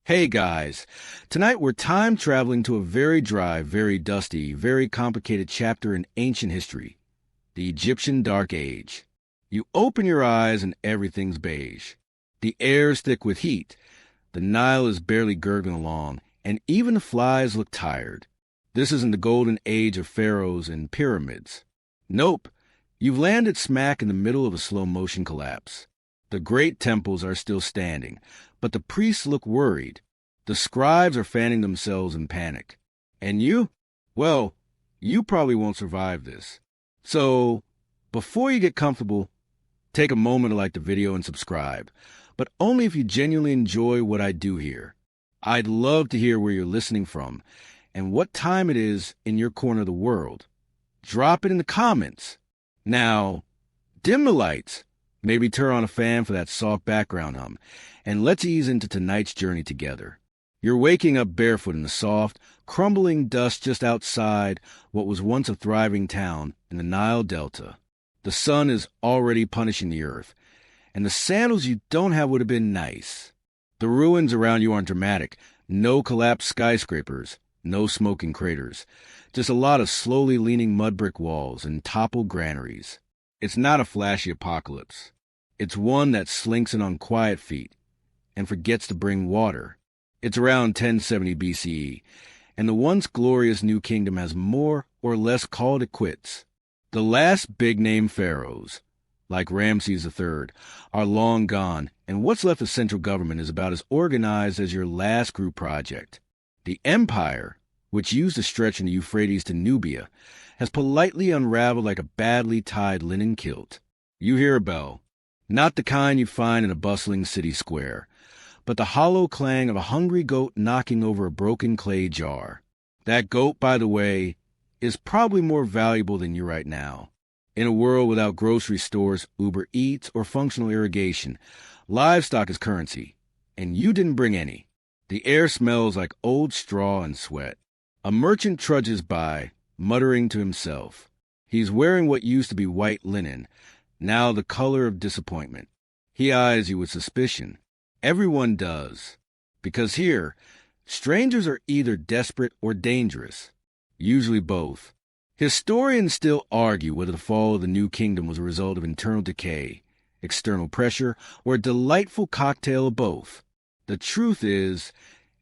Hey guys, tonight we're time traveling to a very dry, very dusty, very complicated chapter in ancient history, the Egyptian Dark Age. You open your eyes and everything's beige. The air's thick with heat, the Nile is barely gurgling along, and even the flies look tired. This isn't the golden age of pharaohs and pyramids. Nope, you've landed smack in the middle of a slow-motion collapse. The great temples are still standing, but the priests look worried. The scribes are fanning themselves in panic. And you? Well, you probably won't survive this. So, before you get comfortable, take a moment to like the video and subscribe, but only if you genuinely enjoy what I do here. I'd love to hear where you're listening from and what time it is in your corner of the world. Drop it in the comments. Now, dim the lights. Maybe turn on a fan for that soft background hum, and let's ease into tonight's journey together. You're waking up barefoot in the soft, crumbling dust just outside what was once a thriving town in the Nile Delta. The sun is already punishing the earth, and the sandals you don't have would have been nice. The ruins around you aren't dramatic. No collapsed skyscrapers, no smoking craters. Just a lot of slowly leaning mud brick walls and toppled granaries. It's not a flashy apocalypse. It's one that slinks in on quiet feet and forgets to bring water. It's around 1070 BCE, and the once glorious New Kingdom has more or less called it quits. The last big-name pharaohs, like Ramses III, are long gone, and what's left of central government is about as organized as your last group project. The empire, which used to stretch from the Euphrates to Nubia, has politely unraveled like a badly tied linen kilt. You hear a bell, not the kind you find in a bustling city square, but the hollow clang of a hungry goat knocking over a broken clay jar. That goat, by the way, is probably more valuable than you right now. In a world without grocery stores, Uber Eats, or functional irrigation, livestock is currency, and you didn't bring any. The air smells like old straw and sweat. A merchant trudges by, muttering to himself. He's wearing what used to be white linen, now the color of disappointment. He eyes you with suspicion. Everyone does. Because here, strangers are either desperate or dangerous. Usually both. Historians still argue whether the fall of the New Kingdom was a result of internal decay, external pressure, or a delightful cocktail of both. The truth is,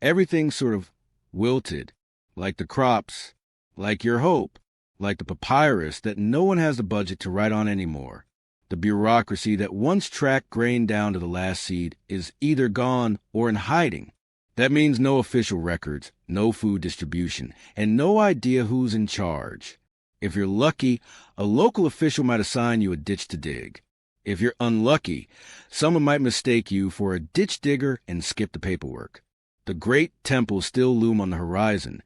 everything sort of wilted, like the crops, like your hope, like the papyrus that no one has the budget to write on anymore. The bureaucracy that once tracked grain down to the last seed is either gone or in hiding. That means no official records, no food distribution, and no idea who's in charge. If you're lucky, a local official might assign you a ditch to dig. If you're unlucky, someone might mistake you for a ditch digger and skip the paperwork. The great temples still loom on the horizon,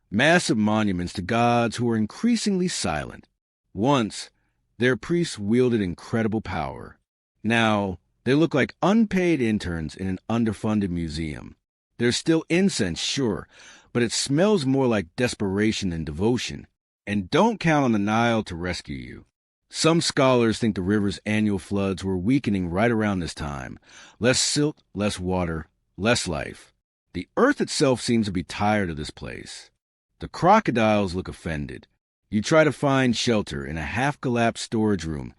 massive monuments to gods who are increasingly silent. Once, their priests wielded incredible power. Now, they look like unpaid interns in an underfunded museum. There's still incense, sure, but it smells more like desperation than devotion. And don't count on the Nile to rescue you. Some scholars think the river's annual floods were weakening right around this time. Less silt, less water, less life. The earth itself seems to be tired of this place. The crocodiles look offended. You try to find shelter in a half-collapsed storage room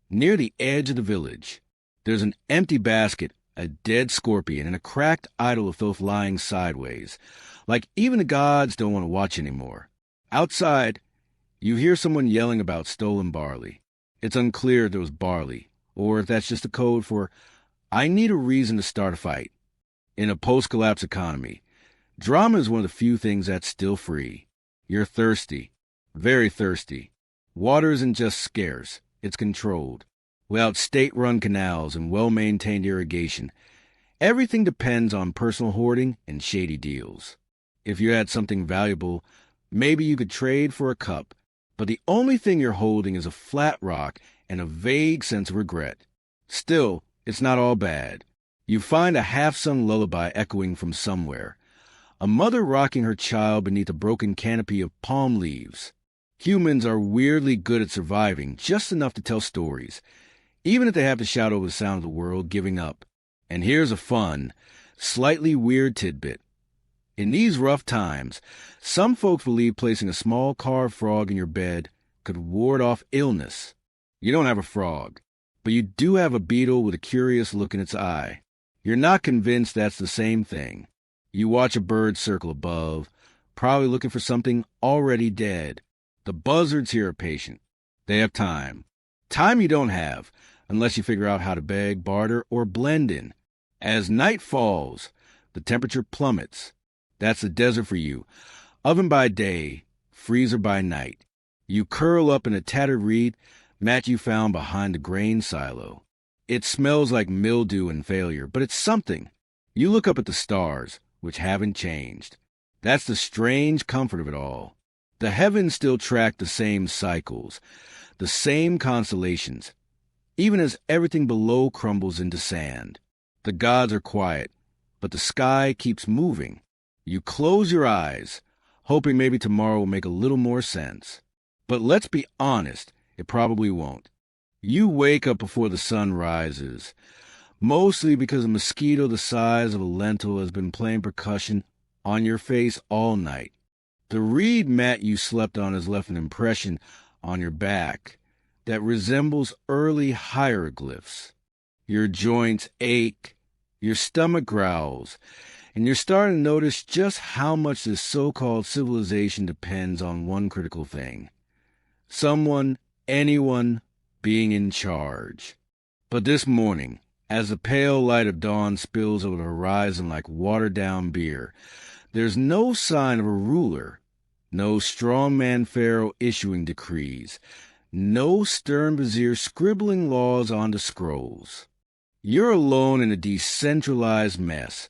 near the edge of the village. There's an empty basket, a dead scorpion, and a cracked idol of filth lying sideways, like even the gods don't want to watch anymore. Outside, you hear someone yelling about stolen barley. It's unclear if there was barley, or if that's just a code for, I need a reason to start a fight. In a post-collapse economy, drama is one of the few things that's still free. You're thirsty. Very thirsty. Water isn't just scarce, it's controlled. Without state-run canals and well-maintained irrigation, everything depends on personal hoarding and shady deals. If you had something valuable, maybe you could trade for a cup, but the only thing you're holding is a flat rock and a vague sense of regret. Still, it's not all bad. You find a half-sung lullaby echoing from somewhere. A mother rocking her child beneath a broken canopy of palm leaves. Humans are weirdly good at surviving, just enough to tell stories, even if they have to shout over the sound of the world giving up. And here's a fun, Slightly weird tidbit. In these rough times, some folks believe placing a small carved frog in your bed could ward off illness. You don't have a frog, but you do have a beetle with a curious look in its eye. You're not convinced that's the same thing. You watch a bird circle above, probably looking for something already dead. The buzzards here are patient. They have time. Time you don't have, unless you figure out how to beg, barter, or blend in. As night falls, the temperature plummets. That's the desert for you. Oven by day, freezer by night. You curl up in a tattered reed mat you found behind the grain silo. It smells like mildew and failure, but it's something. You look up at the stars, which haven't changed. That's the strange comfort of it all. The heavens still track the same cycles, the same constellations, even as everything below crumbles into sand. The gods are quiet, but the sky keeps moving. You close your eyes, hoping maybe tomorrow will make a little more sense. But let's be honest, it probably won't. You wake up before the sun rises, mostly because a mosquito the size of a lentil has been playing percussion on your face all night. The reed mat you slept on has left an impression on your back that resembles early hieroglyphs. Your joints ache, your stomach growls, and you're starting to notice just how much this so-called civilization depends on one critical thing. Someone, anyone, being in charge. But this morning, as the pale light of dawn spills over the horizon like watered-down beer, there's no sign of a ruler, no strongman pharaoh issuing decrees, no stern vizier scribbling laws onto scrolls. You're alone in a decentralized mess,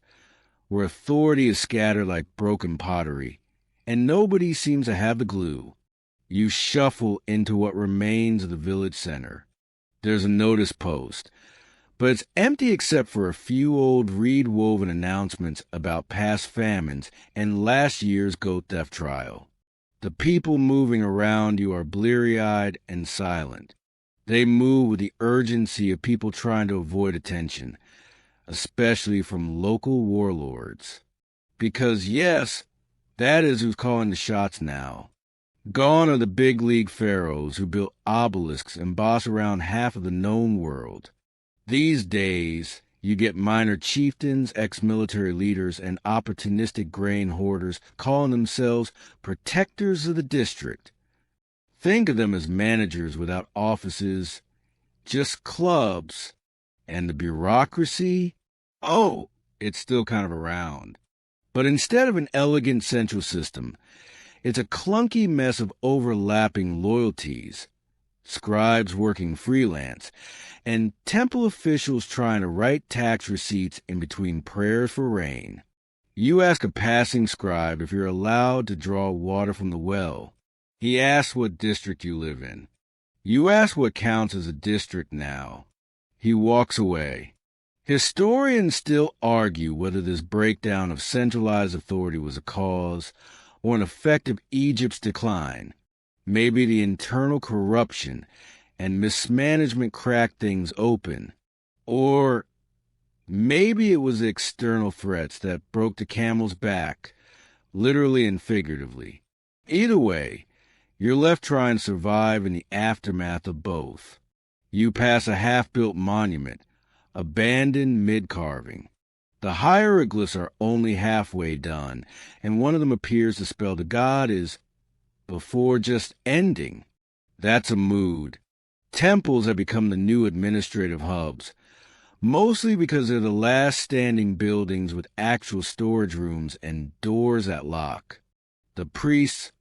where authority is scattered like broken pottery, and nobody seems to have the glue. You shuffle into what remains of the village center. There's a notice post, but it's empty except for a few old reed-woven announcements about past famines and last year's goat theft trial. The people moving around you are bleary-eyed and silent. They move with the urgency of people trying to avoid attention, especially from local warlords. Because yes, that is who's calling the shots now. Gone are the big league pharaohs who built obelisks and boss around half of the known world. These days, you get minor chieftains, ex-military leaders, and opportunistic grain hoarders calling themselves protectors of the district. Think of them as managers without offices, just clubs. And the bureaucracy? Oh, it's still kind of around. But instead of an elegant central system, it's a clunky mess of overlapping loyalties, scribes working freelance, and temple officials trying to write tax receipts in between prayers for rain. You ask a passing scribe if you're allowed to draw water from the well. He asks what district you live in. You ask what counts as a district now. He walks away. Historians still argue whether this breakdown of centralized authority was a cause or an effect of Egypt's decline. Maybe the internal corruption and mismanagement cracked things open. Or maybe it was the external threats that broke the camel's back, literally and figuratively. Either way, you're left trying to survive in the aftermath of both. You pass a half-built monument, abandoned mid-carving. The hieroglyphs are only halfway done, and one of them appears to spell the god is before just ending. That's a mood. Temples have become the new administrative hubs, mostly because they're the last standing buildings with actual storage rooms and doors that lock. The priests,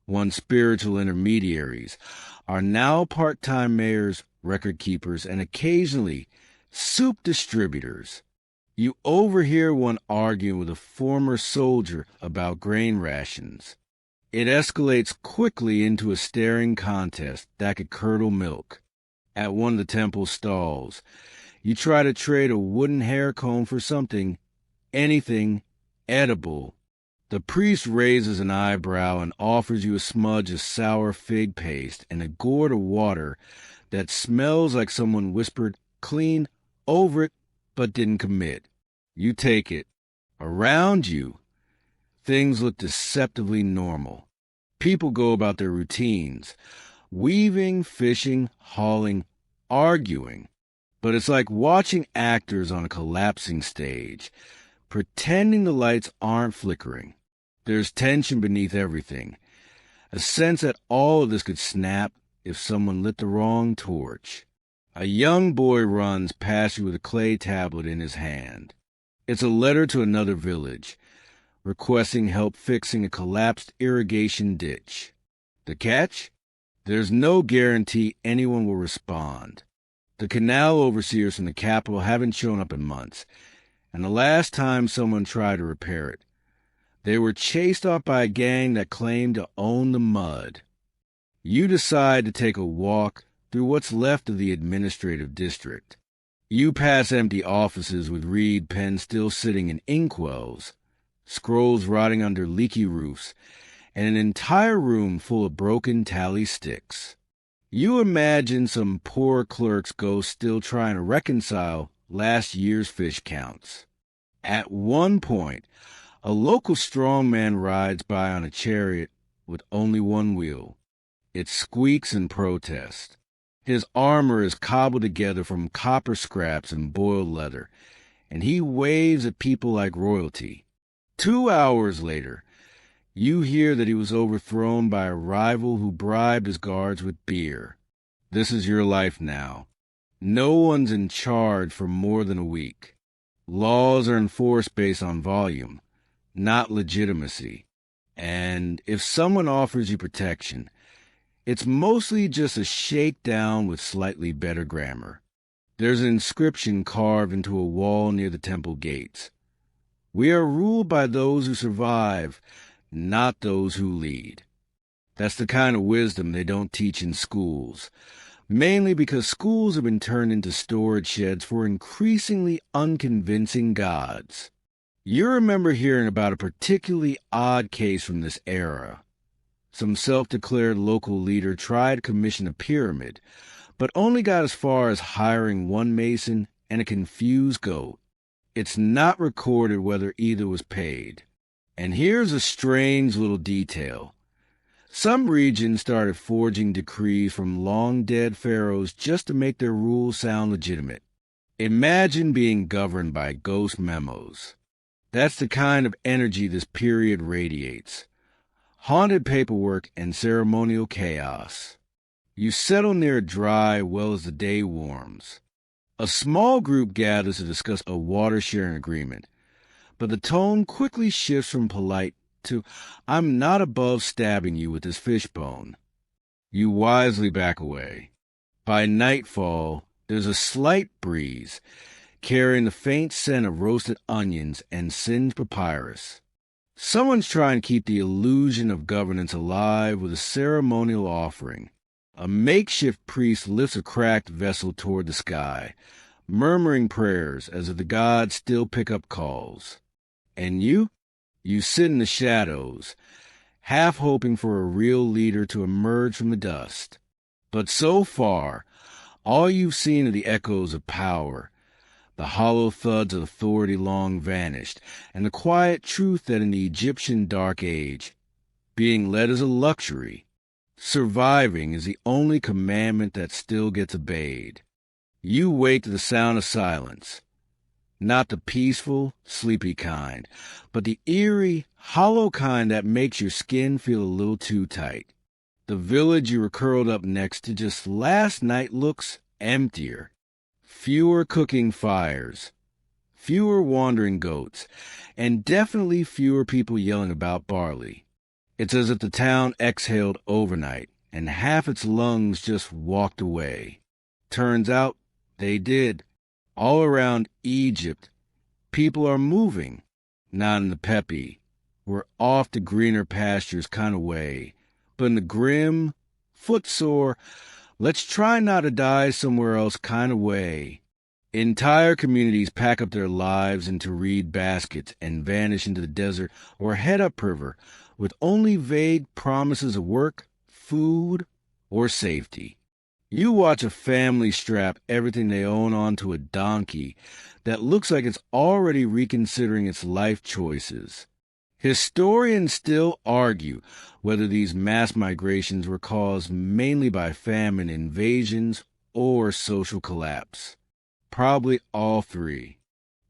once spiritual intermediaries, are now part-time mayors, record keepers, and occasionally soup distributors. You overhear one arguing with a former soldier about grain rations. It escalates quickly into a staring contest that could curdle milk. At one of the temple stalls, you try to trade a wooden hair comb for something, anything, edible. The priest raises an eyebrow and offers you a smudge of sour fig paste and a gourd of water that smells like someone whispered clean over it but didn't commit. You take it. Around you, things look deceptively normal. People go about their routines, weaving, fishing, hauling, arguing. But it's like watching actors on a collapsing stage, pretending the lights aren't flickering. There's tension beneath everything, a sense that all of this could snap if someone lit the wrong torch. A young boy runs past you with a clay tablet in his hand. It's a letter to another village, requesting help fixing a collapsed irrigation ditch. The catch? There's no guarantee anyone will respond. The canal overseers from the capital haven't shown up in months, and the last time someone tried to repair it, they were chased off by a gang that claimed to own the mud. You decide to take a walk through what's left of the administrative district. You pass empty offices with reed pens still sitting in inkwells, scrolls rotting under leaky roofs, and an entire room full of broken tally sticks. You imagine some poor clerk's ghost still trying to reconcile last year's fish counts. At one point, a local strongman rides by on a chariot with only one wheel. It squeaks in protest. His armor is cobbled together from copper scraps and boiled leather, and he waves at people like royalty. 2 hours later, you hear that he was overthrown by a rival who bribed his guards with beer. This is your life now. No one's in charge for more than a week. Laws are enforced based on volume, not legitimacy. And if someone offers you protection, it's mostly just a shakedown with slightly better grammar. There's an inscription carved into a wall near the temple gates. We are ruled by those who survive, not those who lead. That's the kind of wisdom they don't teach in schools, mainly because schools have been turned into storage sheds for increasingly unconvincing gods. You remember hearing about a particularly odd case from this era. Some self-declared local leader tried to commission a pyramid, but only got as far as hiring one mason and a confused goat. It's not recorded whether either was paid. And here's a strange little detail. Some regions started forging decrees from long-dead pharaohs just to make their rules sound legitimate. Imagine being governed by ghost memos. That's the kind of energy this period radiates. Haunted paperwork and ceremonial chaos. You settle near a dry well as the day warms. A small group gathers to discuss a water-sharing agreement, but the tone quickly shifts from polite to, I'm not above stabbing you with this fishbone. You wisely back away. By nightfall, there's a slight breeze, carrying the faint scent of roasted onions and singed papyrus. Someone's trying to keep the illusion of governance alive with a ceremonial offering. A makeshift priest lifts a cracked vessel toward the sky, murmuring prayers as if the gods still pick up calls. And you sit in the shadows, half hoping for a real leader to emerge from the dust. But so far, all you've seen are the echoes of power, the hollow thuds of authority long vanished, and the quiet truth that in the Egyptian Dark Age, being led is a luxury. Surviving is the only commandment that still gets obeyed. You wake to the sound of silence, not the peaceful, sleepy kind, but the eerie, hollow kind that makes your skin feel a little too tight. The village you were curled up next to just last night looks emptier. Fewer cooking fires, fewer wandering goats, and definitely fewer people yelling about barley. It's as if the town exhaled overnight, and half its lungs just walked away. Turns out they did. All around Egypt, people are moving, not in the peppy, we're off to greener pastures kind of way, but in the grim, footsore, let's try not to die somewhere else kind of way. Entire communities pack up their lives into reed baskets and vanish into the desert or head upriver with only vague promises of work, food, or safety. You watch a family strap everything they own onto a donkey that looks like it's already reconsidering its life choices. Historians still argue whether these mass migrations were caused mainly by famine, invasions, or social collapse. Probably all three.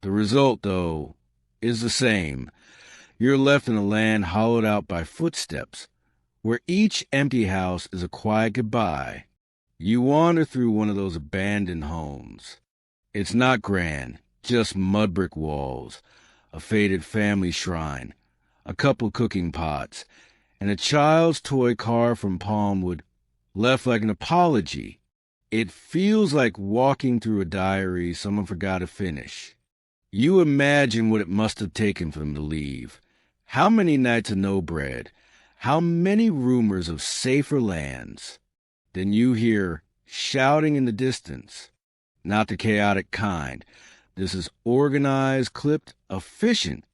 The result, though, is the same. You're left in a land hollowed out by footsteps, where each empty house is a quiet goodbye. You wander through one of those abandoned homes. It's not grand, just mud brick walls, a faded family shrine, a couple cooking pots, and a child's toy car from Palmwood left like an apology. It feels like walking through a diary someone forgot to finish. You imagine what it must have taken for them to leave. How many nights of no bread? How many rumors of safer lands? Then you hear shouting in the distance. Not the chaotic kind. This is organized, clipped, efficient.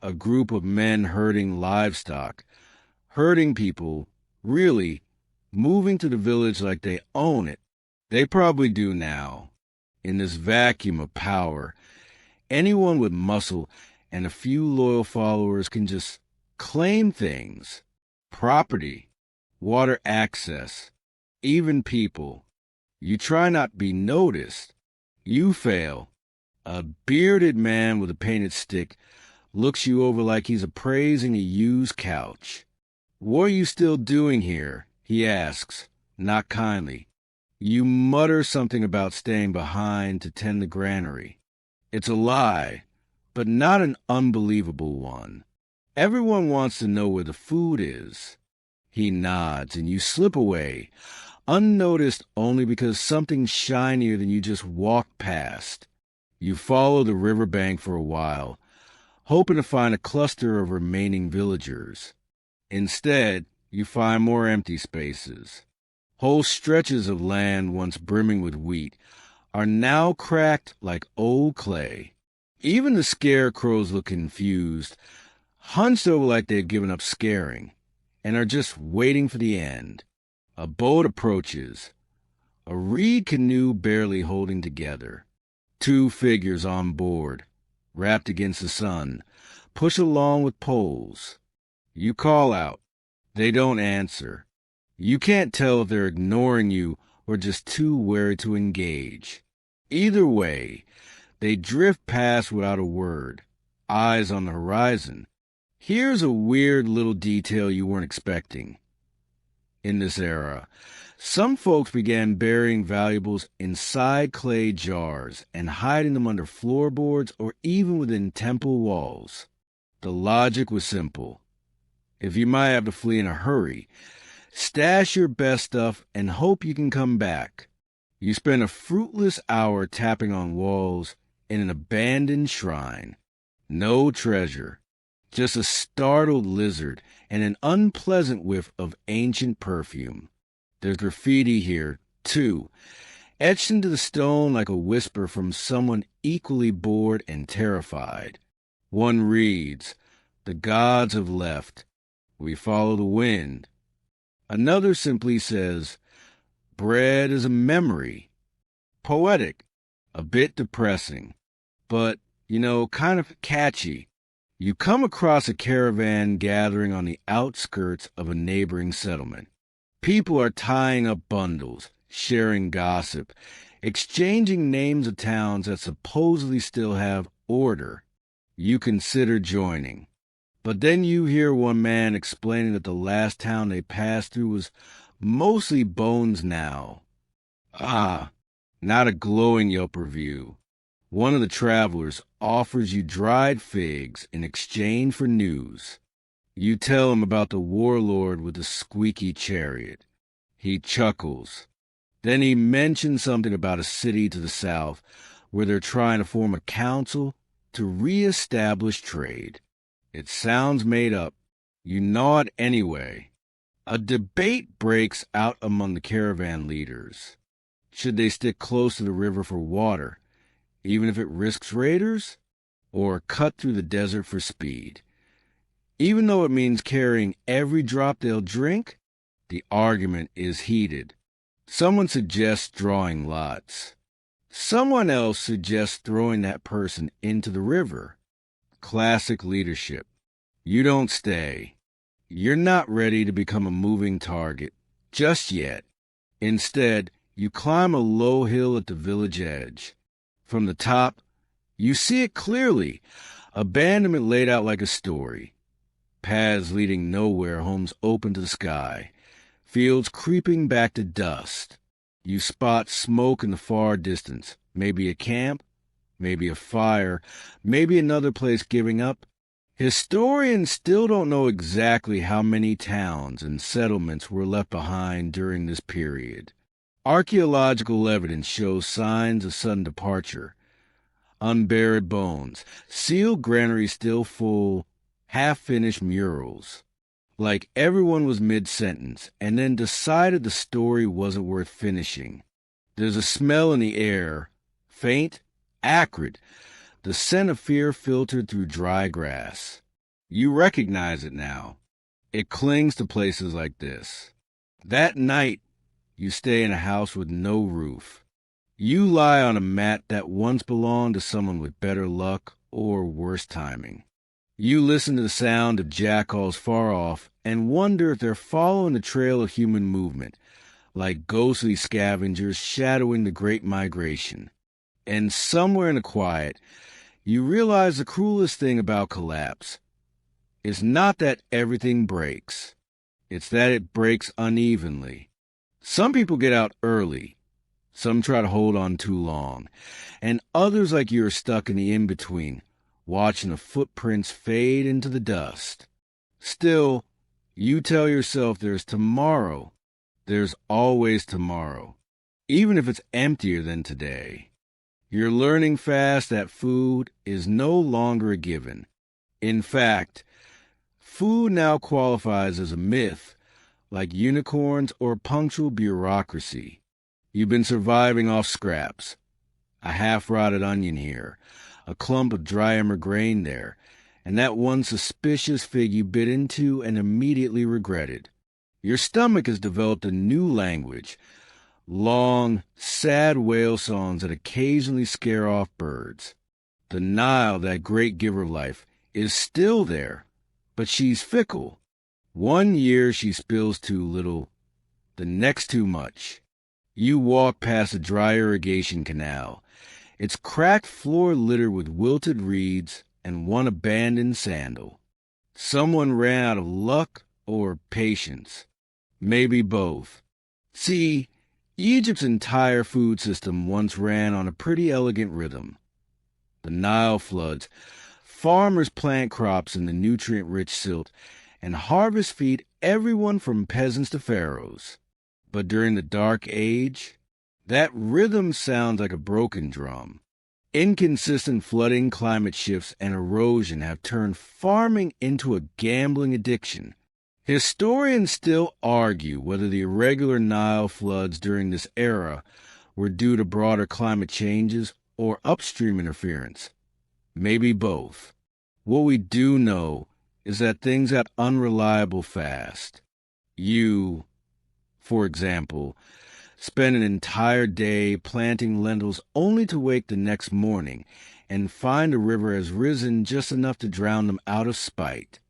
A group of men herding livestock. Herding people, really, moving to the village like they own it. They probably do now. In this vacuum of power, anyone with muscle and a few loyal followers can just claim things. Property, water access, even people. You try not to be noticed. You fail. A bearded man with a painted stick looks you over like he's appraising a used couch. "What are you still doing here?" he asks, not kindly. You mutter something about staying behind to tend the granary. It's a lie, but not an unbelievable one. Everyone wants to know where the food is. He nods, and you slip away, unnoticed only because something shinier than you just walked past. You follow the riverbank for a while, hoping to find a cluster of remaining villagers. Instead, you find more empty spaces. Whole stretches of land once brimming with wheat are now cracked like old clay. Even the scarecrows look confused, hunched over like they've given up scaring, and are just waiting for the end. A boat approaches, a reed canoe barely holding together. 2 figures on board, wrapped against the sun, push along with poles. You call out. They don't answer. You can't tell if they're ignoring you or just too wary to engage. Either way, they drift past without a word, eyes on the horizon. Here's a weird little detail you weren't expecting. In this era, some folks began burying valuables inside clay jars and hiding them under floorboards or even within temple walls. The logic was simple. If you might have to flee in a hurry, stash your best stuff and hope you can come back. You spend a fruitless hour tapping on walls in an abandoned shrine. No treasure, just a startled lizard and an unpleasant whiff of ancient perfume. There's graffiti here, too, etched into the stone like a whisper from someone equally bored and terrified. One reads, "The gods have left. We follow the wind." Another simply says, "Bread is a memory." Poetic, a bit depressing, but, kind of catchy. You come across a caravan gathering on the outskirts of a neighboring settlement. People are tying up bundles, sharing gossip, exchanging names of towns that supposedly still have order. You consider joining. But then you hear one man explaining that the last town they passed through was mostly bones now. Not a glowing Yelp review. One of the travelers offers you dried figs in exchange for news. You tell him about the warlord with the squeaky chariot. He chuckles. Then he mentions something about a city to the south where they're trying to form a council to re-establish trade. It sounds made up. You nod anyway. A debate breaks out among the caravan leaders. Should they stick close to the river for water, even if it risks raiders? Or cut through the desert for speed? Even though it means carrying every drop they'll drink, the argument is heated. Someone suggests drawing lots. Someone else suggests throwing that person into the river. Classic leadership. You don't stay. You're not ready to become a moving target just yet. Instead, you climb a low hill at the village edge. From the top, you see it clearly. Abandonment laid out like a story. Paths leading nowhere, homes open to the sky. Fields creeping back to dust. You spot smoke in the far distance. Maybe a camp, maybe a fire, maybe another place giving up. Historians still don't know exactly how many towns and settlements were left behind during this period. Archaeological evidence shows signs of sudden departure. Unburied bones, sealed granaries still full, half-finished murals. Like everyone was mid-sentence and then decided the story wasn't worth finishing. There's a smell in the air, faint, acrid, the scent of fear filtered through dry grass. You recognize it now. It clings to places like this. That night, you stay in a house with no roof. You lie on a mat that once belonged to someone with better luck or worse timing. You listen to the sound of jackals far off and wonder if they're following the trail of human movement, like ghostly scavengers shadowing the Great Migration. And somewhere in the quiet, you realize the cruelest thing about collapse. It's not that everything breaks. It's that it breaks unevenly. Some people get out early. Some try to hold on too long. And others like you are stuck in the in-between, watching the footprints fade into the dust. Still, you tell yourself there's tomorrow. There's always tomorrow, even if it's emptier than today. You're learning fast that food is no longer a given. In fact, food now qualifies as a myth, like unicorns or punctual bureaucracy. You've been surviving off scraps. A half-rotted onion here, a clump of dry emmer grain there, and that one suspicious fig you bit into and immediately regretted. Your stomach has developed a new language, long, sad whale songs that occasionally scare off birds. The Nile, that great giver of life, is still there, but she's fickle. One year she spills too little, the next too much. You walk past a dry irrigation canal, its cracked floor littered with wilted reeds and one abandoned sandal. Someone ran out of luck or patience. Maybe both. See, Egypt's entire food system once ran on a pretty elegant rhythm. The Nile floods, farmers plant crops in the nutrient-rich silt, and harvest feed everyone from peasants to pharaohs. But during the Dark Age, that rhythm sounds like a broken drum. Inconsistent flooding, climate shifts, and erosion have turned farming into a gambling addiction. Historians still argue whether the irregular Nile floods during this era were due to broader climate changes or upstream interference. Maybe both. What we do know is that things got unreliable fast. You, for example, spend an entire day planting lentils only to wake the next morning and find a river has risen just enough to drown them out of spite.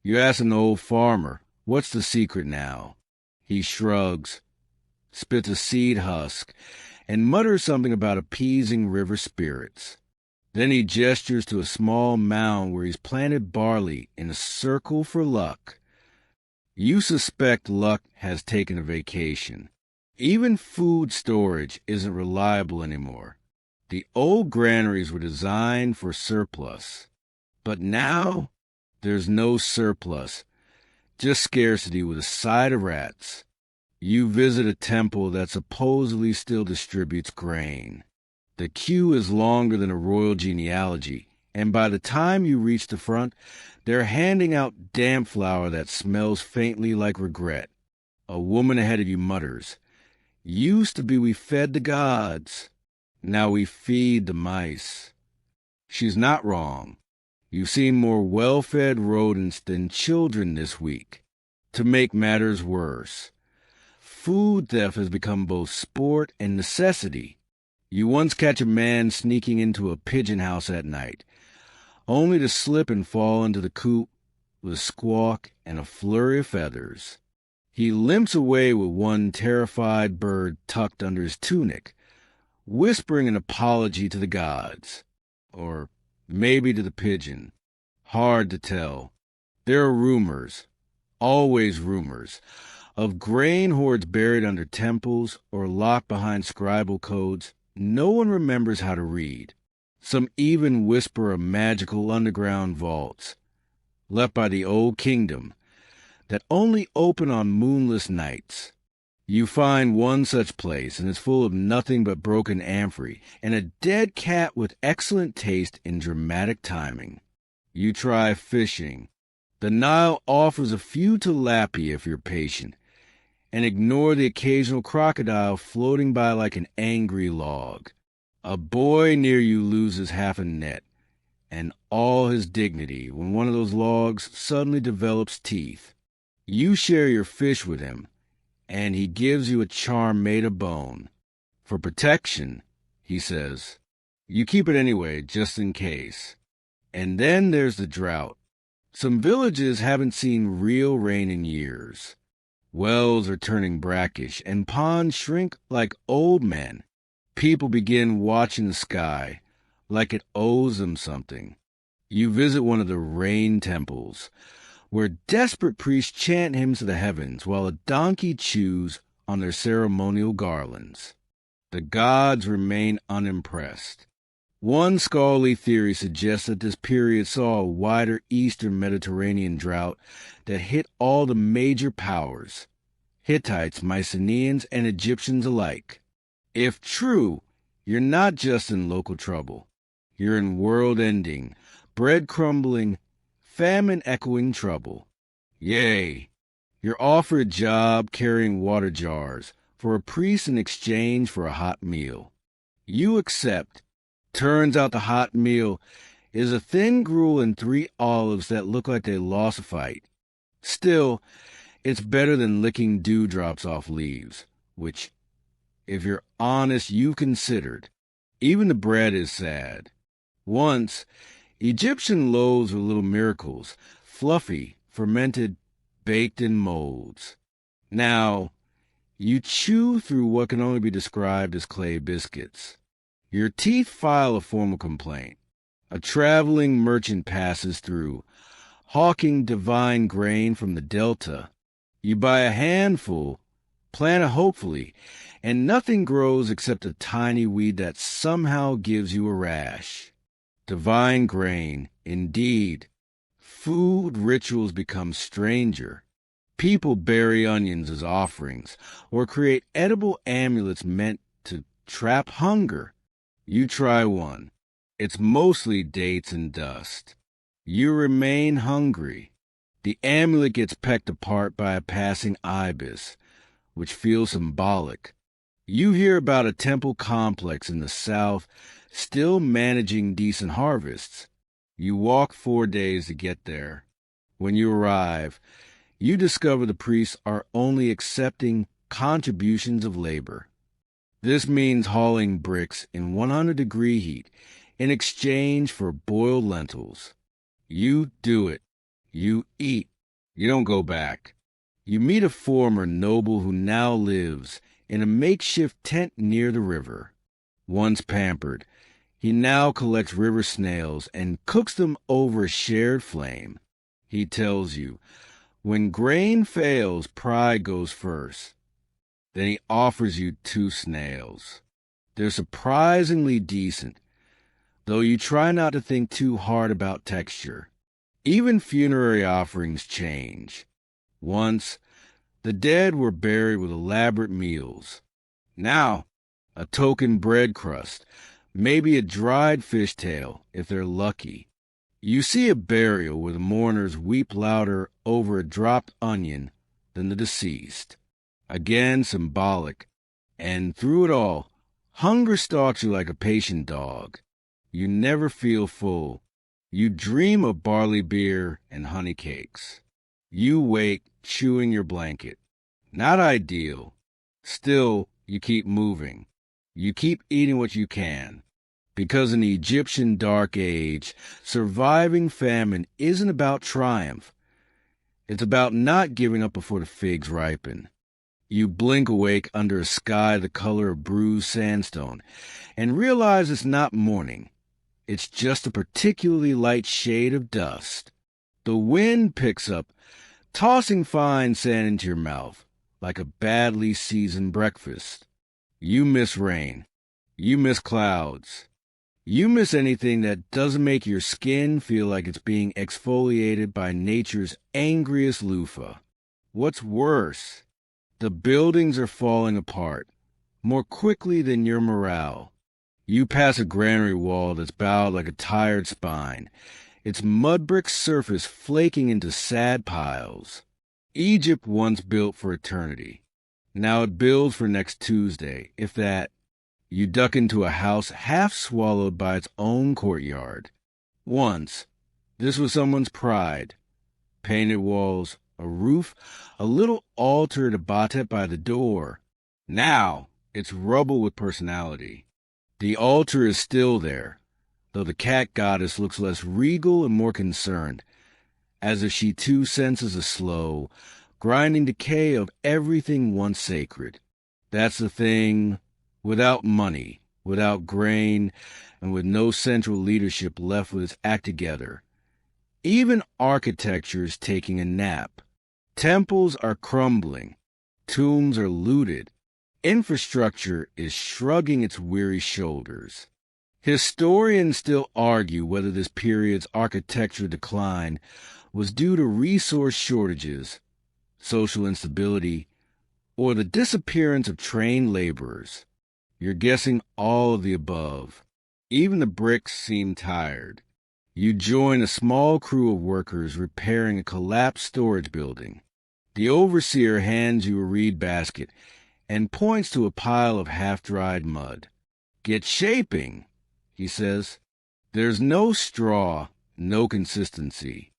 You ask an old farmer, what's the secret now? He shrugs, spits a seed husk, and mutters something about appeasing river spirits. Then he gestures to a small mound where he's planted barley in a circle for luck. You suspect luck has taken a vacation. Even food storage isn't reliable anymore. The old granaries were designed for surplus. But now, there's no surplus, just scarcity with a side of rats. You visit a temple that supposedly still distributes grain. The queue is longer than a royal genealogy, and by the time you reach the front, they're handing out damp flour that smells faintly like regret. A woman ahead of you mutters, "Used to be we fed the gods. Now we feed the mice." She's not wrong. You've seen more well-fed rodents than children this week. To make matters worse, Food theft has become both sport and necessity. You once catch a man sneaking into a pigeon house at night, only to slip and fall into the coop with a squawk and a flurry of feathers. He limps away with one terrified bird tucked under his tunic, whispering an apology to the gods. Or maybe to the pigeon. Hard to tell. There are rumors, always rumors, of grain hoards buried under temples or locked behind scribal codes no one remembers how to read. Some even whisper of magical underground vaults, left by the old kingdom, that only open on moonless nights. You find one such place, and it's full of nothing but broken amphory and a dead cat with excellent taste in dramatic timing. You try fishing. The Nile offers a few tilapia if you're patient, and ignore the occasional crocodile floating by like an angry log. A boy near you loses half a net, and all his dignity when one of those logs suddenly develops teeth. You share your fish with him, and he gives you a charm made of bone. For protection, he says. You keep it anyway, just in case. And then there's the drought. Some villages haven't seen real rain in years. Wells are turning brackish, and ponds shrink like old men. People begin watching the sky, like it owes them something. You visit one of the rain temples, where desperate priests chant hymns to the heavens while a donkey chews on their ceremonial garlands. The gods remain unimpressed. One scholarly theory suggests that this period saw a wider eastern Mediterranean drought that hit all the major powers, Hittites, Mycenaeans, and Egyptians alike. If true, you're not just in local trouble. You're in world-ending, bread-crumbling, famine-echoing trouble. Yea, you're offered a job carrying water jars for a priest in exchange for a hot meal. You accept. Turns out the hot meal is a thin gruel and 3 olives that look like they lost a fight. Still, it's better than licking dewdrops off leaves, which, if you're honest, you've considered. Even the bread is sad. Once, Egyptian loaves were little miracles, fluffy, fermented, baked in molds. Now, you chew through what can only be described as clay biscuits. Your teeth file a formal complaint. A traveling merchant passes through, hawking divine grain from the delta. You buy a handful, plant it hopefully, and nothing grows except a tiny weed that somehow gives you a rash. Divine grain, indeed. Food rituals become stranger. People bury onions as offerings, or create edible amulets meant to trap hunger. You try one. It's mostly dates and dust. You remain hungry. The amulet gets pecked apart by a passing ibis, which feels symbolic. You hear about a temple complex in the south still managing decent harvests. You walk 4 days to get there. When you arrive, you discover the priests are only accepting contributions of labor. This means hauling bricks in 100-degree heat in exchange for boiled lentils. You do it. You eat. You don't go back. You meet a former noble who now lives in a makeshift tent near the river. Once pampered, he now collects river snails and cooks them over a shared flame. He tells you, when grain fails, pride goes first. Then he offers you 2 snails. They're surprisingly decent, though you try not to think too hard about texture. Even funerary offerings change. Once, the dead were buried with elaborate meals. Now, a token bread crust, maybe a dried fishtail, if they're lucky. You see a burial where the mourners weep louder over a dropped onion than the deceased. Again symbolic, and through it all, hunger stalks you like a patient dog. You never feel full. You dream of barley beer and honey cakes. You wake chewing your blanket. Not ideal. Still, you keep moving. You keep eating what you can. Because in the Egyptian Dark Age, surviving famine isn't about triumph. It's about not giving up before the figs ripen. You blink awake under a sky the color of bruised sandstone and realize it's not morning. It's just a particularly light shade of dust. The wind picks up, tossing fine sand into your mouth like a badly seasoned breakfast. You miss rain. You miss clouds. You miss anything that doesn't make your skin feel like it's being exfoliated by nature's angriest loofah. What's worse, the buildings are falling apart more quickly than your morale. You pass a granary wall that's bowed like a tired spine, its mud brick surface flaking into sad piles. Egypt once built for eternity. Now it builds for next Tuesday, if that. You duck into a house half swallowed by its own courtyard. Once, this was someone's pride. Painted walls, a roof, a little altar to Batet by the door. Now, it's rubble with personality. The altar is still there, though the cat goddess looks less regal and more concerned, as if she too senses a slow, grinding decay of everything once sacred. That's the thing, without money, without grain, and with no central leadership left with its act together. Even architecture is taking a nap. Temples are crumbling. Tombs are looted. Infrastructure is shrugging its weary shoulders. Historians still argue whether this period's architectural decline was due to resource shortages, social instability, or the disappearance of trained laborers. You're guessing all of the above. Even the bricks seem tired. You join a small crew of workers repairing a collapsed storage building. The overseer hands you a reed basket and points to a pile of half-dried mud. "Get shaping," he says. There's no straw, no consistency.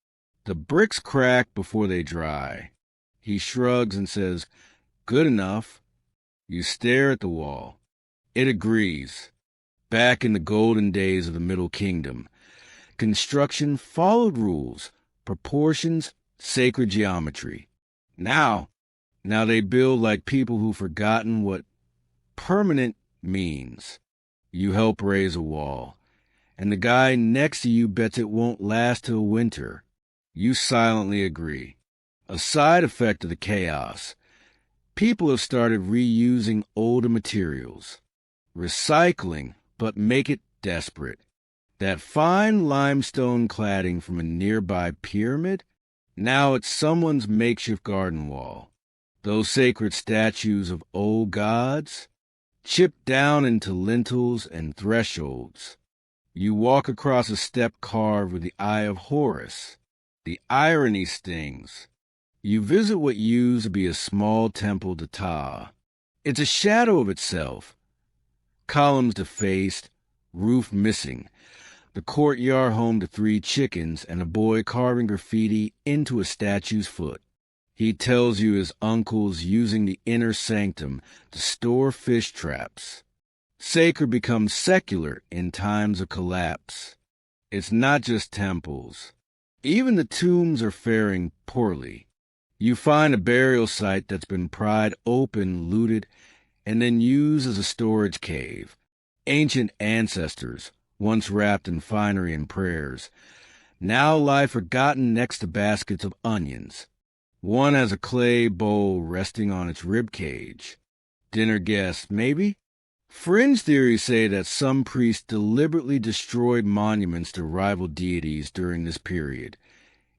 The bricks crack before they dry. He shrugs and says, "Good enough." You stare at the wall. It agrees. Back in the golden days of the Middle Kingdom, construction followed rules, proportions, sacred geometry. Now they build like people who've forgotten what permanent means. You help raise a wall, and the guy next to you bets it won't last till winter. You silently agree. A side effect of the chaos, people have started reusing older materials. Recycling, but make it desperate. That fine limestone cladding from a nearby pyramid, now it's someone's makeshift garden wall. Those sacred statues of old gods, chipped down into lintels and thresholds. You walk across a step carved with the eye of Horus. The irony stings. You visit what used to be a small temple to Ptah. It's a shadow of itself. Columns defaced, roof missing, the courtyard home to 3 chickens and a boy carving graffiti into a statue's foot. He tells you his uncle's using the inner sanctum to store fish traps. Sacred becomes secular in times of collapse. It's not just temples. Even the tombs are faring poorly. You find a burial site that's been pried open, looted, and then used as a storage cave. Ancient ancestors, once wrapped in finery and prayers, now lie forgotten next to baskets of onions. One has a clay bowl resting on its rib cage. Dinner guest, maybe? Fringe theories say that some priests deliberately destroyed monuments to rival deities during this period,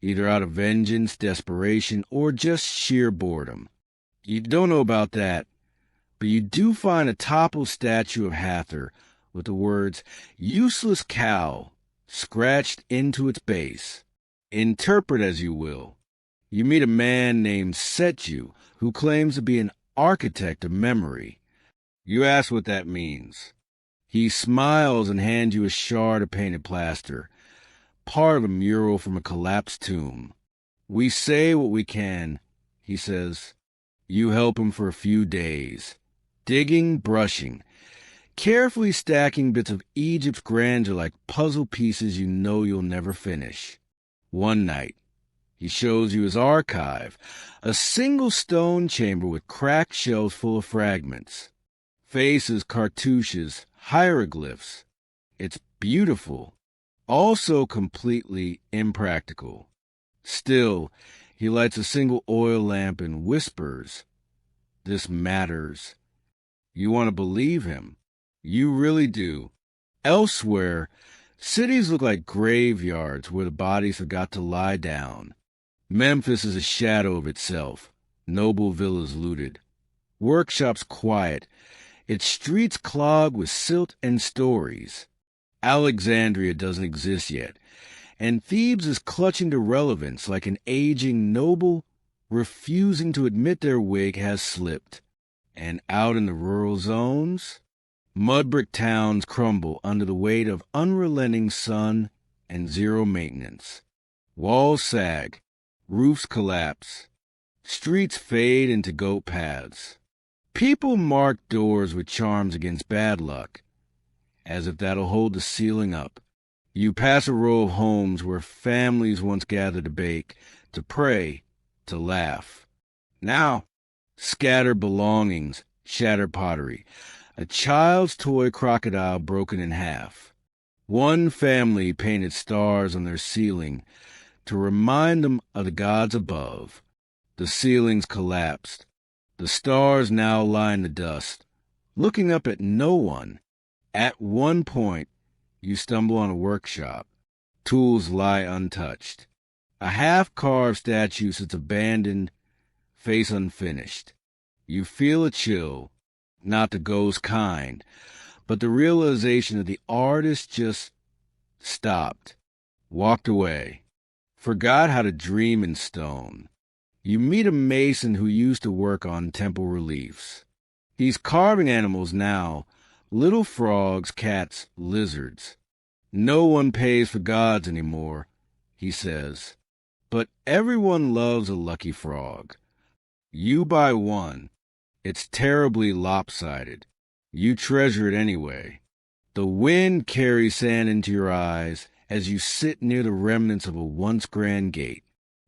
either out of vengeance, desperation, or just sheer boredom. You don't know about that, but you do find a toppled statue of Hathor with the words, "Useless cow," scratched into its base. Interpret as you will. You meet a man named Setju who claims to be an architect of memory. You ask what that means. He smiles and hands you a shard of painted plaster, part of a mural from a collapsed tomb. "We say what we can," he says. You help him for a few days, digging, brushing, carefully stacking bits of Egypt's grandeur like puzzle pieces you know you'll never finish. One night, he shows you his archive, a single stone chamber with cracked shelves full of fragments. Faces, cartouches, hieroglyphs. It's beautiful, also completely impractical. Still, he lights a single oil lamp and whispers, "This matters." You want to believe him. You really do. Elsewhere, cities look like graveyards where the bodies forgot to lie down. Memphis is a shadow of itself. Noble villas looted. Workshops quiet. Its streets clogged with silt and stories. Alexandria doesn't exist yet, and Thebes is clutching to relevance like an aging noble refusing to admit their wig has slipped. And out in the rural zones, mud brick towns crumble under the weight of unrelenting sun and zero maintenance. Walls sag, roofs collapse, streets fade into goat paths. People mark doors with charms against bad luck, as if that'll hold the ceiling up. You pass a row of homes where families once gathered to bake, to pray, to laugh. Now, scattered belongings, shattered pottery, a child's toy crocodile broken in half. One family painted stars on their ceiling to remind them of the gods above. The ceilings collapsed. The stars now lie in the dust, looking up at no one. At one point, you stumble on a workshop. Tools lie untouched. A half-carved statue sits abandoned, face unfinished. You feel a chill, not the ghost kind, but the realization that the artist just stopped, walked away, forgot how to dream in stone. You meet a mason who used to work on temple reliefs. He's carving animals now, little frogs, cats, lizards. No one pays for gods anymore, he says, but everyone loves a lucky frog. You buy one. It's terribly lopsided. You treasure it anyway. The wind carries sand into your eyes as you sit near the remnants of a once grand gate.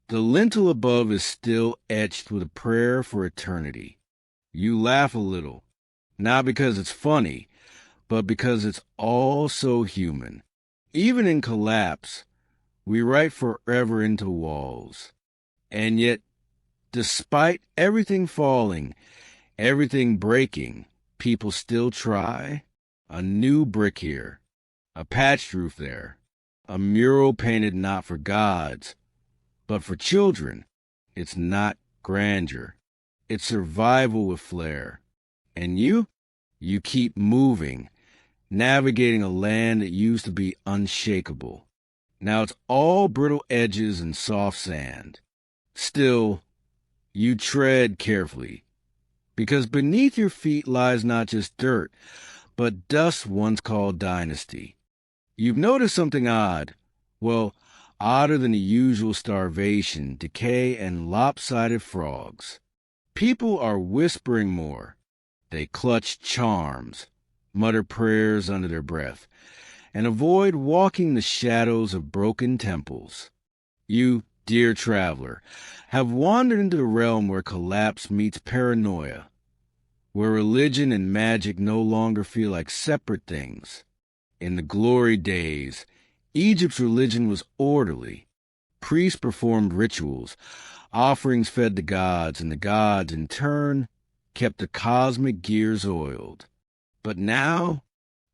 The lintel above is still etched with a prayer for eternity. You laugh a little, not because it's funny, but because it's all so human. Even in collapse, we write forever into walls. And yet, despite everything falling, everything breaking, people still try. A new brick here, a patched roof there, a mural painted not for gods, but for children. It's not grandeur. It's survival with flair. And you keep moving, navigating a land that used to be unshakable. Now it's all brittle edges and soft sand. Still, you tread carefully, because beneath your feet lies not just dirt, but dust once called dynasty. You've noticed something odd. Well, odder than the usual starvation, decay, and lopsided frogs. People are whispering more. They clutch charms, mutter prayers under their breath, and avoid walking the shadows of broken temples. You, dear traveler, have wandered into the realm where collapse meets paranoia, where religion and magic no longer feel like separate things. In the glory days, Egypt's religion was orderly. Priests performed rituals, offerings fed the gods, and the gods, in turn, kept the cosmic gears oiled. But now,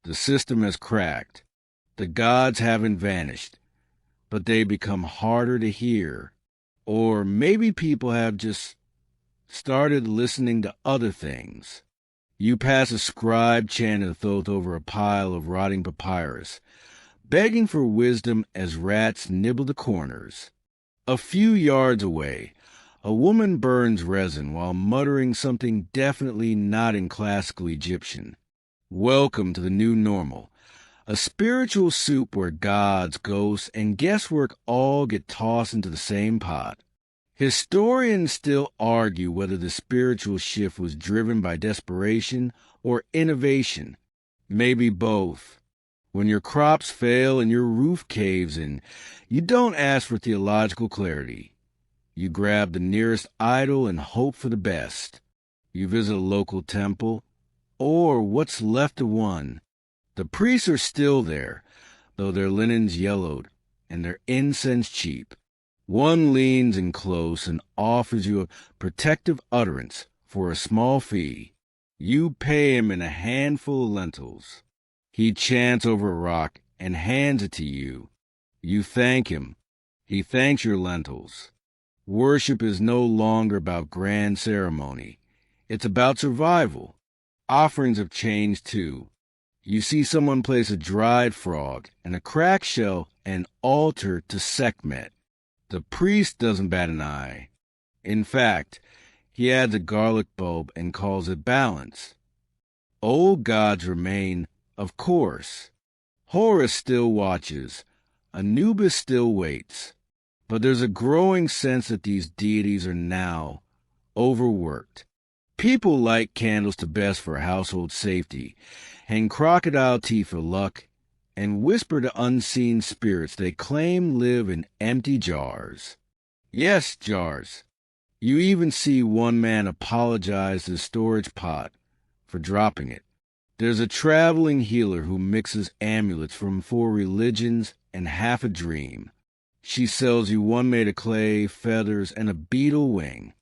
the system has cracked. The gods haven't vanished, but they become harder to hear. Or maybe people have just started listening to other things. You pass a scribe chanting Thoth over a pile of rotting papyrus, begging for wisdom as rats nibble the corners. A few yards away, a woman burns resin while muttering something definitely not in classical Egyptian. Welcome to the new normal, a spiritual soup where gods, ghosts, and guesswork all get tossed into the same pot. Historians still argue whether the spiritual shift was driven by desperation or innovation. Maybe both. When your crops fail and your roof caves in, you don't ask for theological clarity. You grab the nearest idol and hope for the best. You visit a local temple, or what's left of one. The priests are still there, though their linen's yellowed and their incense cheap. One leans in close and offers you a protective utterance for a small fee. You pay him in a handful of lentils. He chants over a rock and hands it to you. You thank him. He thanks your lentils. Worship is no longer about grand ceremony. It's about survival. Offerings have changed too. You see someone place a dried frog and a cracked shell and altar to Sekhmet. The priest doesn't bat an eye. In fact, he adds a garlic bulb and calls it balance. Old gods remain, of course. Horus still watches. Anubis still waits. But there's a growing sense that these deities are now overworked. People light candles to best for household safety, hang crocodile teeth for luck, and whisper to unseen spirits they claim live in empty jars. Yes, jars. You even see one man apologize to the storage pot for dropping it. There's a traveling healer who mixes amulets from 4 religions and half a dream. She sells you one made of clay, feathers, and a beetle wing.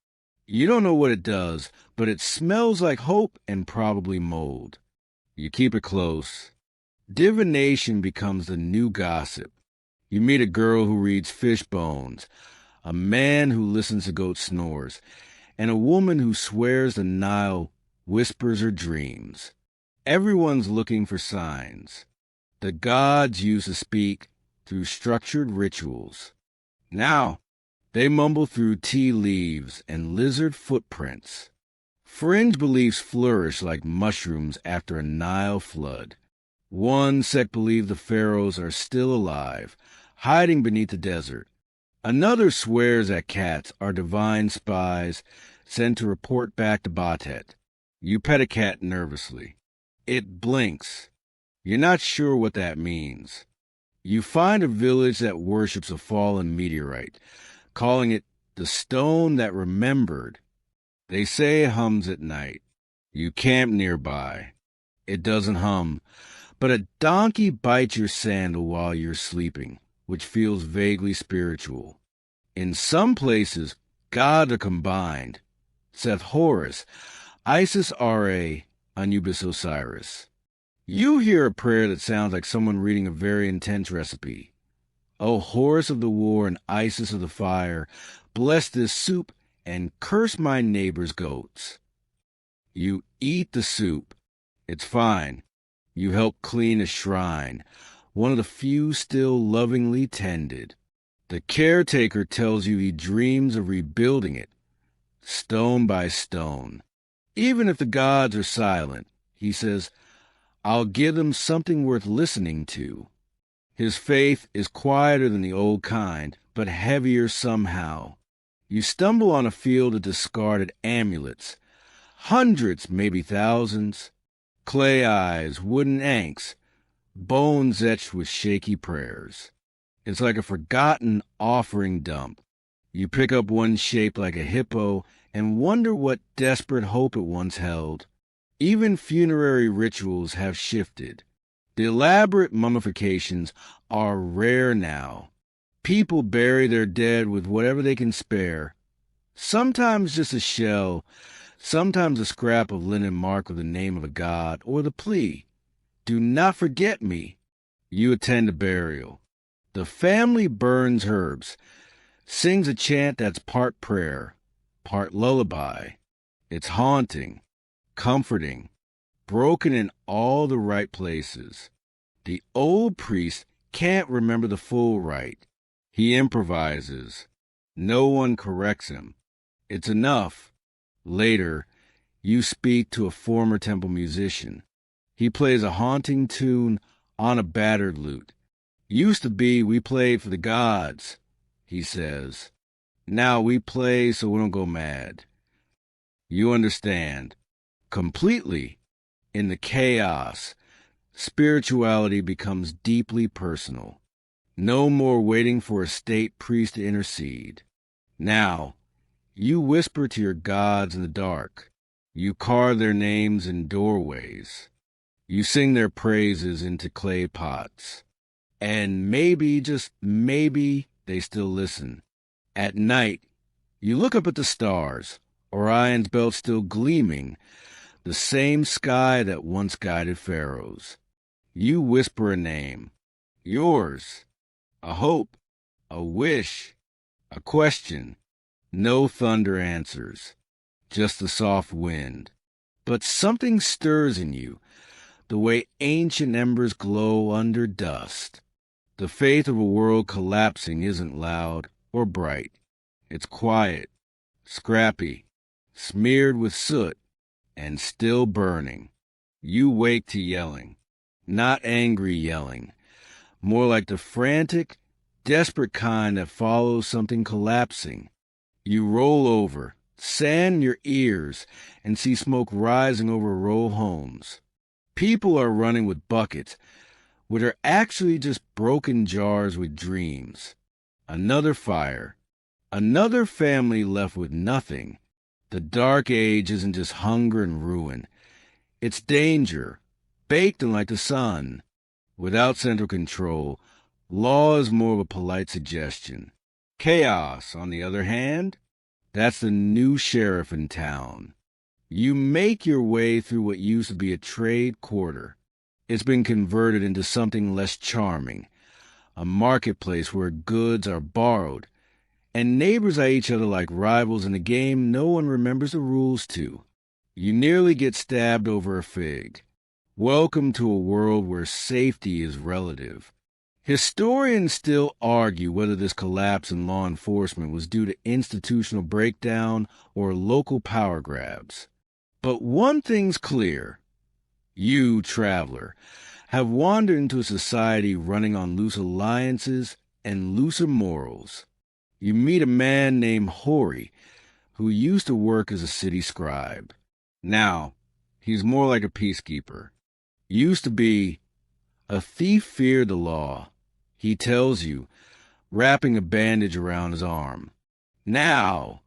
You don't know what it does, but it smells like hope and probably mold. You keep it close. Divination becomes the new gossip. You meet a girl who reads fish bones, a man who listens to goat snores, and a woman who swears the Nile whispers her dreams. Everyone's looking for signs. The gods used to speak through structured rituals. Now, they mumble through tea leaves and lizard footprints. Fringe beliefs flourish like mushrooms after a Nile flood. One sect believes the pharaohs are still alive, hiding beneath the desert. Another swears that cats are divine spies sent to report back to Batet. You pet a cat nervously. It blinks. You're not sure what that means. You find a village that worships a fallen meteorite, calling it the stone that remembered. They say it hums at night. You camp nearby. It doesn't hum, but a donkey bites your sandal while you're sleeping, which feels vaguely spiritual. In some places, gods are combined. Seth Horus, Isis Ra, Anubis Osiris. You hear a prayer that sounds like someone reading a very intense recipe. O Horus of the war and Isis of the fire, bless this soup and curse my neighbor's goats. You eat the soup. It's fine. You help clean a shrine, one of the few still lovingly tended. The caretaker tells you he dreams of rebuilding it, stone by stone. Even if the gods are silent, he says, I'll give them something worth listening to. His faith is quieter than the old kind, but heavier somehow. You stumble on a field of discarded amulets, hundreds, maybe thousands, clay eyes, wooden anks, bones etched with shaky prayers. It's like a forgotten offering dump. You pick up one shaped like a hippo and wonder what desperate hope it once held. Even funerary rituals have shifted. The elaborate mummifications are rare now. People bury their dead with whatever they can spare. Sometimes just a shell, sometimes a scrap of linen marked with the name of a god or the plea, do not forget me. You attend a burial. The family burns herbs, sings a chant that's part prayer, part lullaby. It's haunting, comforting, broken in all the right places. The old priest can't remember the full rite. He improvises. No one corrects him. It's enough. Later, you speak to a former temple musician. He plays a haunting tune on a battered lute. Used to be we played for the gods, he says. Now we play so we don't go mad. You understand. Completely. In the chaos, spirituality becomes deeply personal. No more waiting for a state priest to intercede. Now, you whisper to your gods in the dark. You carve their names in doorways. You sing their praises into clay pots. And maybe, just maybe, they still listen. At night, you look up at the stars, Orion's belt still gleaming, the same sky that once guided pharaohs. You whisper a name. Yours. A hope. A wish. A question. No thunder answers. Just the soft wind. But something stirs in you, the way ancient embers glow under dust. The faith of a world collapsing isn't loud or bright. It's quiet, scrappy, smeared with soot, and still burning. You wake to yelling, not angry yelling, more like the frantic, desperate kind that follows something collapsing. You roll over, sand in your ears, and see smoke rising over a row of homes. People are running with buckets, which are actually just broken jars with dreams. Another fire. Another family left with nothing. The dark age isn't just hunger and ruin. It's danger, baked in like the sun. Without central control, law is more of a polite suggestion. Chaos, on the other hand, that's the new sheriff in town. You make your way through what used to be a trade quarter. It's been converted into something less charming, a marketplace where goods are borrowed, and neighbors eye each other like rivals in a game no one remembers the rules to. You nearly get stabbed over a fig. Welcome to a world where safety is relative. Historians still argue whether this collapse in law enforcement was due to institutional breakdown or local power grabs. But one thing's clear. You, traveler, have wandered into a society running on loose alliances and looser morals. You meet a man named Hori, who used to work as a city scribe. Now, he's more like a peacekeeper. Used to be, a thief feared the law, he tells you, wrapping a bandage around his arm. Now,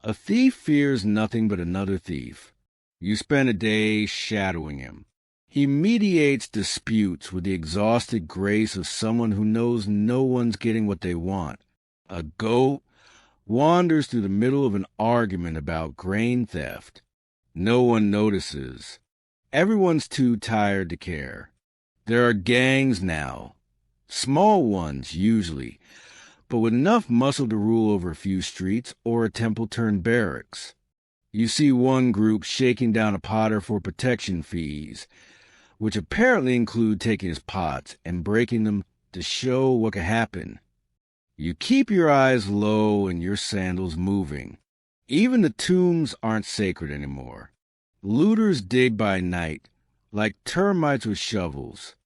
a thief fears nothing but another thief. You spend a day shadowing him. He mediates disputes with the exhausted grace of someone who knows no one's getting what they want. A goat wanders through the middle of an argument about grain theft. No one notices. Everyone's too tired to care. There are gangs now. Small ones, usually, but with enough muscle to rule over a few streets or a temple-turned barracks. You see one group shaking down a potter for protection fees, which apparently include taking his pots and breaking them to show what could happen. You keep your eyes low and your sandals moving. Even the tombs aren't sacred anymore. Looters dig by night, like termites with shovels.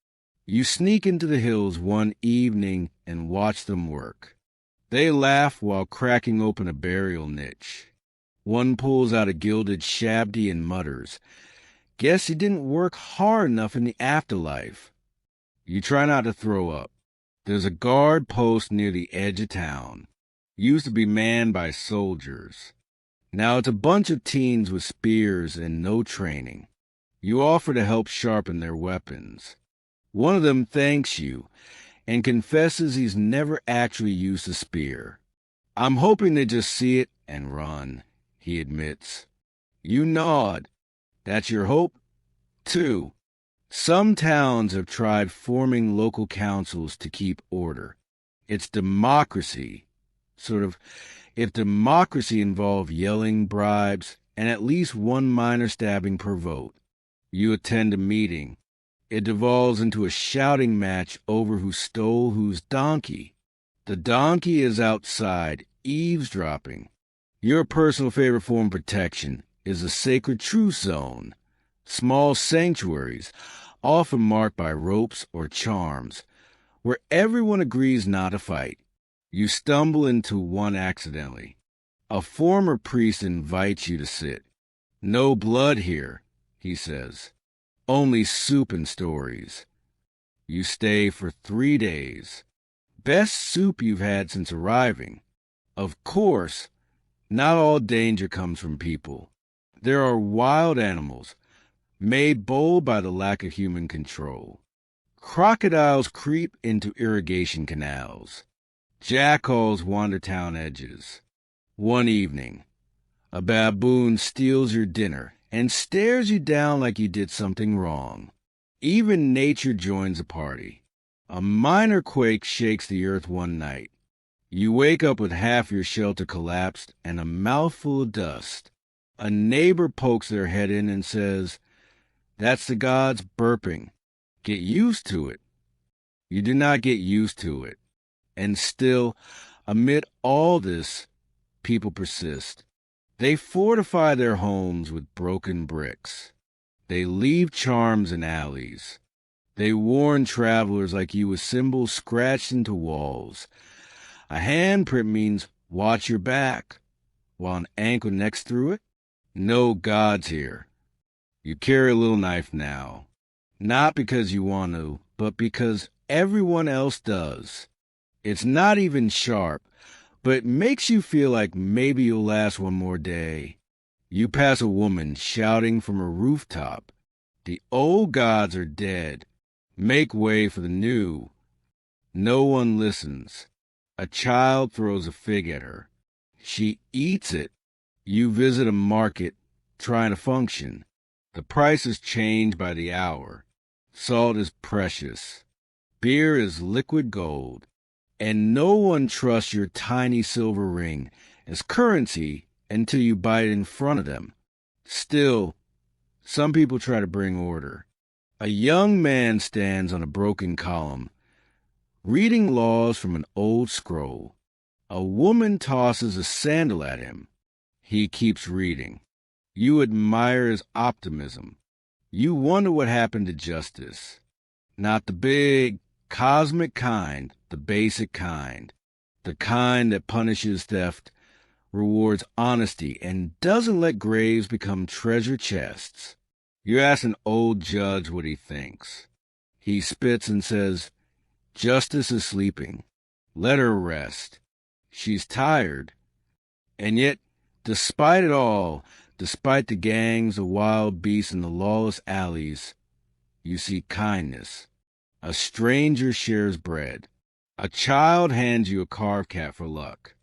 You sneak into the hills one evening and watch them work. They laugh while cracking open a burial niche. One pulls out a gilded shabdi and mutters, "Guess he didn't work hard enough in the afterlife." You try not to throw up. There's a guard post near the edge of town. Used to be manned by soldiers. Now it's a bunch of teens with spears and no training. You offer to help sharpen their weapons. One of them thanks you and confesses he's never actually used a spear. "I'm hoping they just see it and run," he admits. You nod. That's your hope? 2. Some towns have tried forming local councils to keep order. It's democracy. If democracy involved yelling, bribes, and at least one minor stabbing per vote. You attend a meeting. It devolves into a shouting match over who stole whose donkey. The donkey is outside, eavesdropping. Your personal favorite form of protection is a sacred truce zone. Small sanctuaries, often marked by ropes or charms, where everyone agrees not to fight. You stumble into one accidentally. A former priest invites you to sit. No blood here, he says. Only soup and stories. You stay for 3 days. Best soup you've had since arriving. Of course, not all danger comes from people. There are wild animals, made bold by the lack of human control. Crocodiles creep into irrigation canals. Jackals wander town edges. One evening, a baboon steals your dinner and stares you down like you did something wrong. Even nature joins the party. A minor quake shakes the earth one night. You wake up with half your shelter collapsed and a mouthful of dust. A neighbor pokes their head in and says, "That's the gods burping. Get used to it." You do not get used to it. And still, amid all this, people persist. They fortify their homes with broken bricks. They leave charms in alleys. They warn travelers like you with symbols scratched into walls. A handprint means watch your back, while an ankle next through it? No gods here. You carry a little knife now, not because you want to, but because everyone else does. It's not even sharp, but it makes you feel like maybe you'll last one more day. You pass a woman shouting from a rooftop, "The old gods are dead. Make way for the new." No one listens. A child throws a fig at her. She eats it. You visit a market trying to function. The prices change by the hour. Salt is precious. Beer is liquid gold. And no one trusts your tiny silver ring as currency until you buy it in front of them. Still, some people try to bring order. A young man stands on a broken column, reading laws from an old scroll. A woman tosses a sandal at him. He keeps reading. You admire his optimism. You wonder what happened to justice. Not the big, cosmic kind, the basic kind. The kind that punishes theft, rewards honesty, and doesn't let graves become treasure chests. You ask an old judge what he thinks. He spits and says, "Justice is sleeping. Let her rest. She's tired." And yet, despite it all, despite the gangs, the wild beasts, and the lawless alleys, you see kindness. A stranger shares bread. A child hands you a carved cat for luck.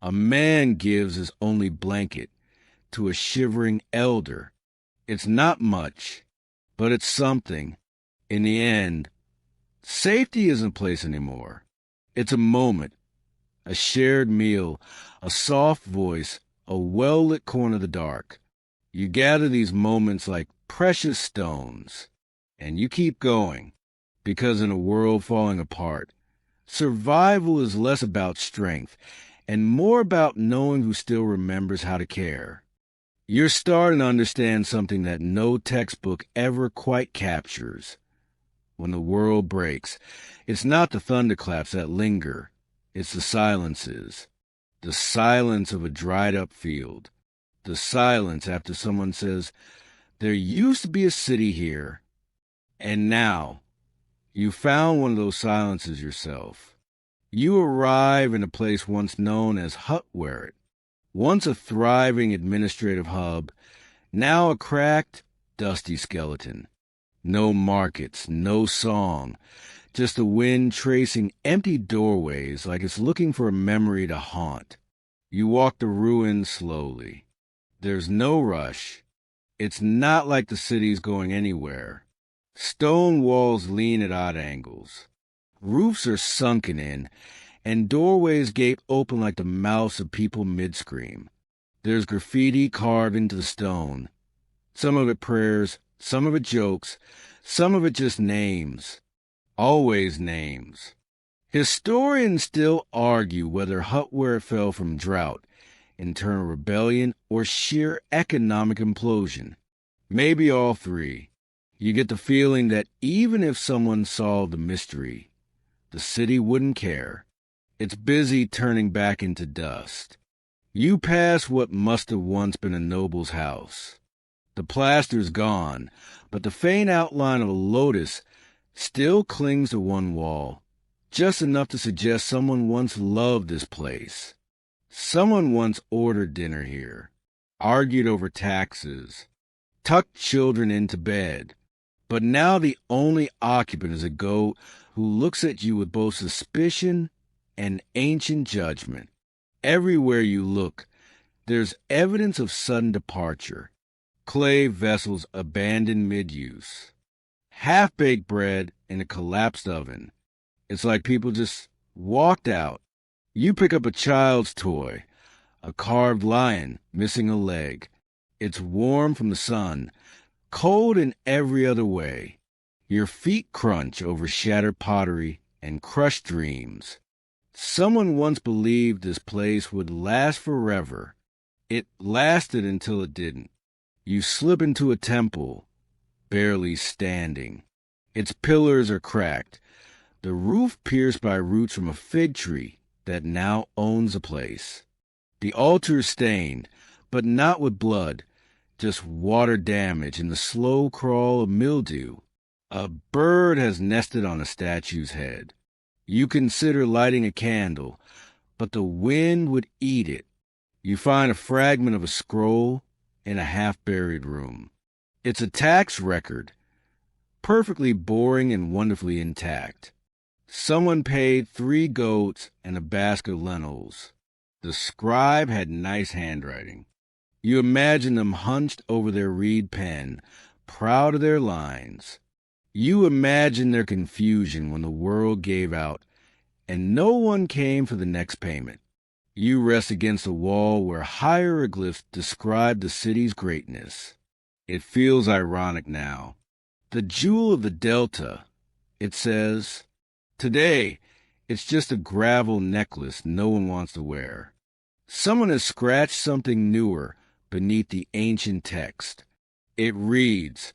A man gives his only blanket to a shivering elder. It's not much, but it's something. In the end, safety isn't a place anymore. It's a moment, a shared meal, a soft voice, a well-lit corner of the dark. You gather these moments like precious stones, and you keep going, because in a world falling apart, survival is less about strength and more about knowing who still remembers how to care. You're starting to understand something that no textbook ever quite captures. When the world breaks, it's not the thunderclaps that linger, it's the silences. The silence of a dried-up field. The silence after someone says, "There used to be a city here." And now, you found one of those silences yourself. You arrive in a place once known as Hutweret, once a thriving administrative hub, now a cracked, dusty skeleton. No markets, no song, just the wind tracing empty doorways like it's looking for a memory to haunt. You walk the ruins slowly. There's no rush. It's not like the city's going anywhere. Stone walls lean at odd angles. Roofs are sunken in, and doorways gape open like the mouths of people mid-scream. There's graffiti carved into the stone. Some of it prayers, some of it jokes, some of it just names. Always names. Historians still argue whether Hutweret fell from drought, internal rebellion, or sheer economic implosion. Maybe all three. You get the feeling that even if someone solved the mystery, the city wouldn't care. It's busy turning back into dust. You pass what must have once been a noble's house. The plaster's gone, but the faint outline of a lotus still clings to one wall, just enough to suggest someone once loved this place. Someone once ordered dinner here, argued over taxes, tucked children into bed. But now the only occupant is a goat who looks at you with both suspicion and ancient judgment. Everywhere you look, there's evidence of sudden departure. Clay vessels abandoned mid-use. Half-baked bread in a collapsed oven. It's like people just walked out. You pick up a child's toy, a carved lion missing a leg. It's warm from the sun, cold in every other way. Your feet crunch over shattered pottery and crushed dreams. Someone once believed this place would last forever. It lasted until it didn't. You slip into a temple, barely standing. Its pillars are cracked, the roof pierced by roots from a fig tree that now owns the place. The altar is stained, but not with blood, just water damage and the slow crawl of mildew. A bird has nested on a statue's head. You consider lighting a candle, but the wind would eat it. You find a fragment of a scroll in a half-buried room. It's a tax record, perfectly boring and wonderfully intact. Someone paid 3 goats and a basket of lentils. The scribe had nice handwriting. You imagine them hunched over their reed pen, proud of their lines. You imagine their confusion when the world gave out and no one came for the next payment. You rest against a wall where hieroglyphs describe the city's greatness. It feels ironic now. The jewel of the Delta, it says. Today, it's just a gravel necklace no one wants to wear. Someone has scratched something newer beneath the ancient text. It reads,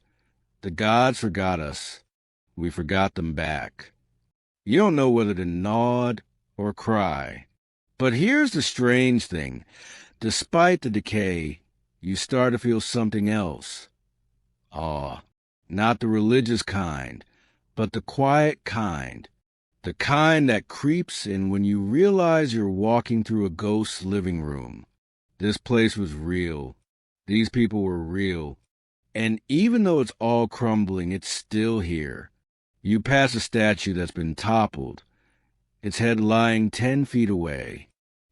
"The gods forgot us. We forgot them back." You don't know whether to nod or cry. But here's the strange thing. Despite the decay, you start to feel something else. Awe. Not the religious kind, but the quiet kind. The kind that creeps in when you realize you're walking through a ghost's living room. This place was real. These people were real. And even though it's all crumbling, it's still here. You pass a statue that's been toppled, its head lying 10 feet away.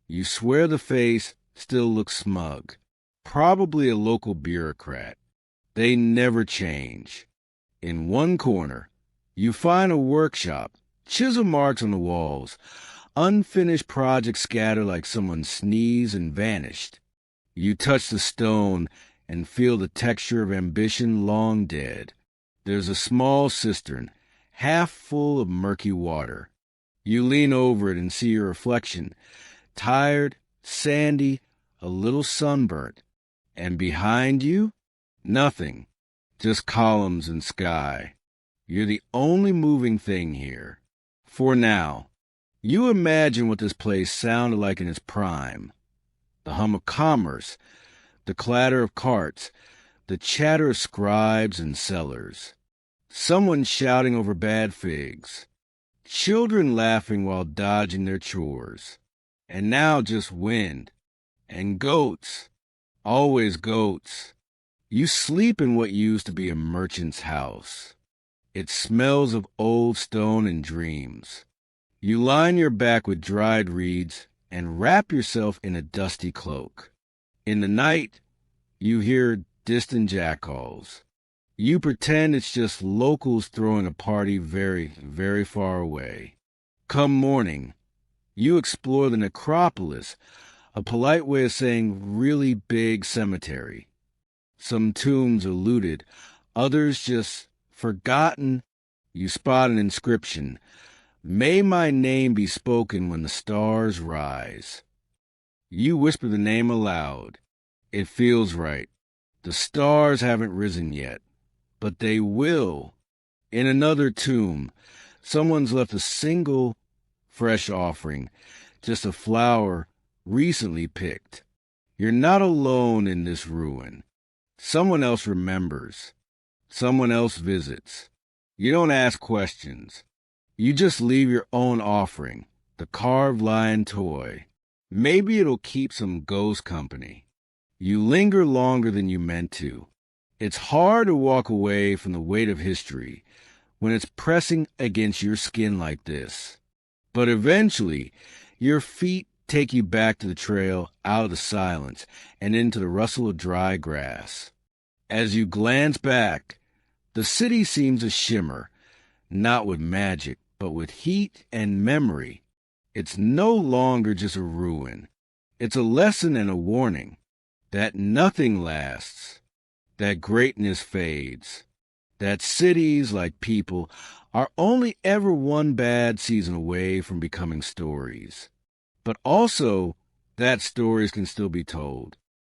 You swear the face still looks smug. Probably a local bureaucrat. They never change. In one corner, you find a workshop, chisel marks on the walls, unfinished projects scattered like someone sneezed and vanished. You touch the stone and feel the texture of ambition long dead. There's a small cistern, half full of murky water. You lean over it and see your reflection, tired, sandy, a little sunburnt. And behind you, nothing, just columns and sky. You're the only moving thing here. For now, you imagine what this place sounded like in its prime. The hum of commerce, the clatter of carts, the chatter of scribes and sellers. Someone shouting over bad figs. Children laughing while dodging their chores. And now just wind. And goats. Always goats. You sleep in what used to be a merchant's house. It smells of old stone and dreams. You line your back with dried reeds and wrap yourself in a dusty cloak. In the night, you hear distant jackals. You pretend it's just locals throwing a party very, very far away. Come morning, you explore the necropolis, a polite way of saying really big cemetery. Some tombs are looted, others just forgotten. You spot an inscription. "May my name be spoken when the stars rise." You whisper the name aloud. It feels right. The stars haven't risen yet, but they will. In another tomb, someone's left a single fresh offering, just a flower recently picked. You're not alone in this ruin. Someone else remembers. Someone else visits. You don't ask questions. You just leave your own offering, the carved lion toy. Maybe it'll keep some ghost company. You linger longer than you meant to. It's hard to walk away from the weight of history when it's pressing against your skin like this. But eventually, your feet take you back to the trail, out of the silence, and into the rustle of dry grass. As you glance back, the city seems to shimmer, not with magic, but with heat and memory. It's no longer just a ruin. It's a lesson and a warning that nothing lasts, that greatness fades, that cities, like people, are only ever one bad season away from becoming stories. But also that stories can still be told.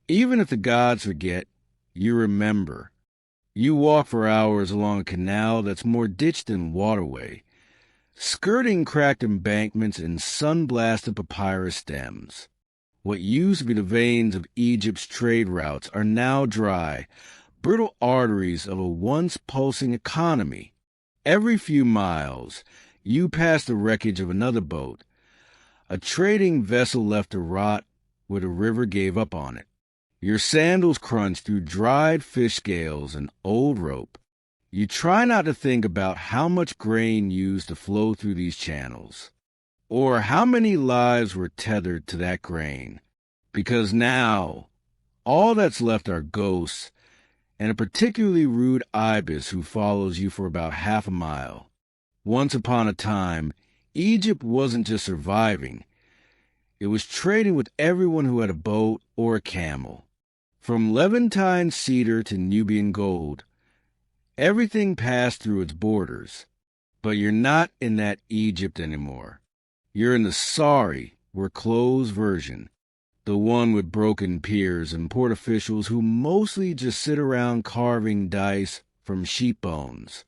Even if the gods forget, you remember. You walk for hours along a canal that's more ditch than waterway, skirting cracked embankments and sun-blasted papyrus stems. What used to be the veins of Egypt's trade routes are now dry, brittle arteries of a once pulsing economy. Every few miles, you pass the wreckage of another boat, a trading vessel left to rot where the river gave up on it. Your sandals crunch through dried fish scales and old rope. You try not to think about how much grain used to flow through these channels, or how many lives were tethered to that grain, because now all that's left are ghosts and a particularly rude ibis who follows you for about half a mile. Once upon a time, Egypt wasn't just surviving. It was trading with everyone who had a boat or a camel. From Levantine cedar to Nubian gold, everything passed through its borders. But you're not in that Egypt anymore. You're in the sorry, we're closed version, the one with broken piers and port officials who mostly just sit around carving dice from sheep bones.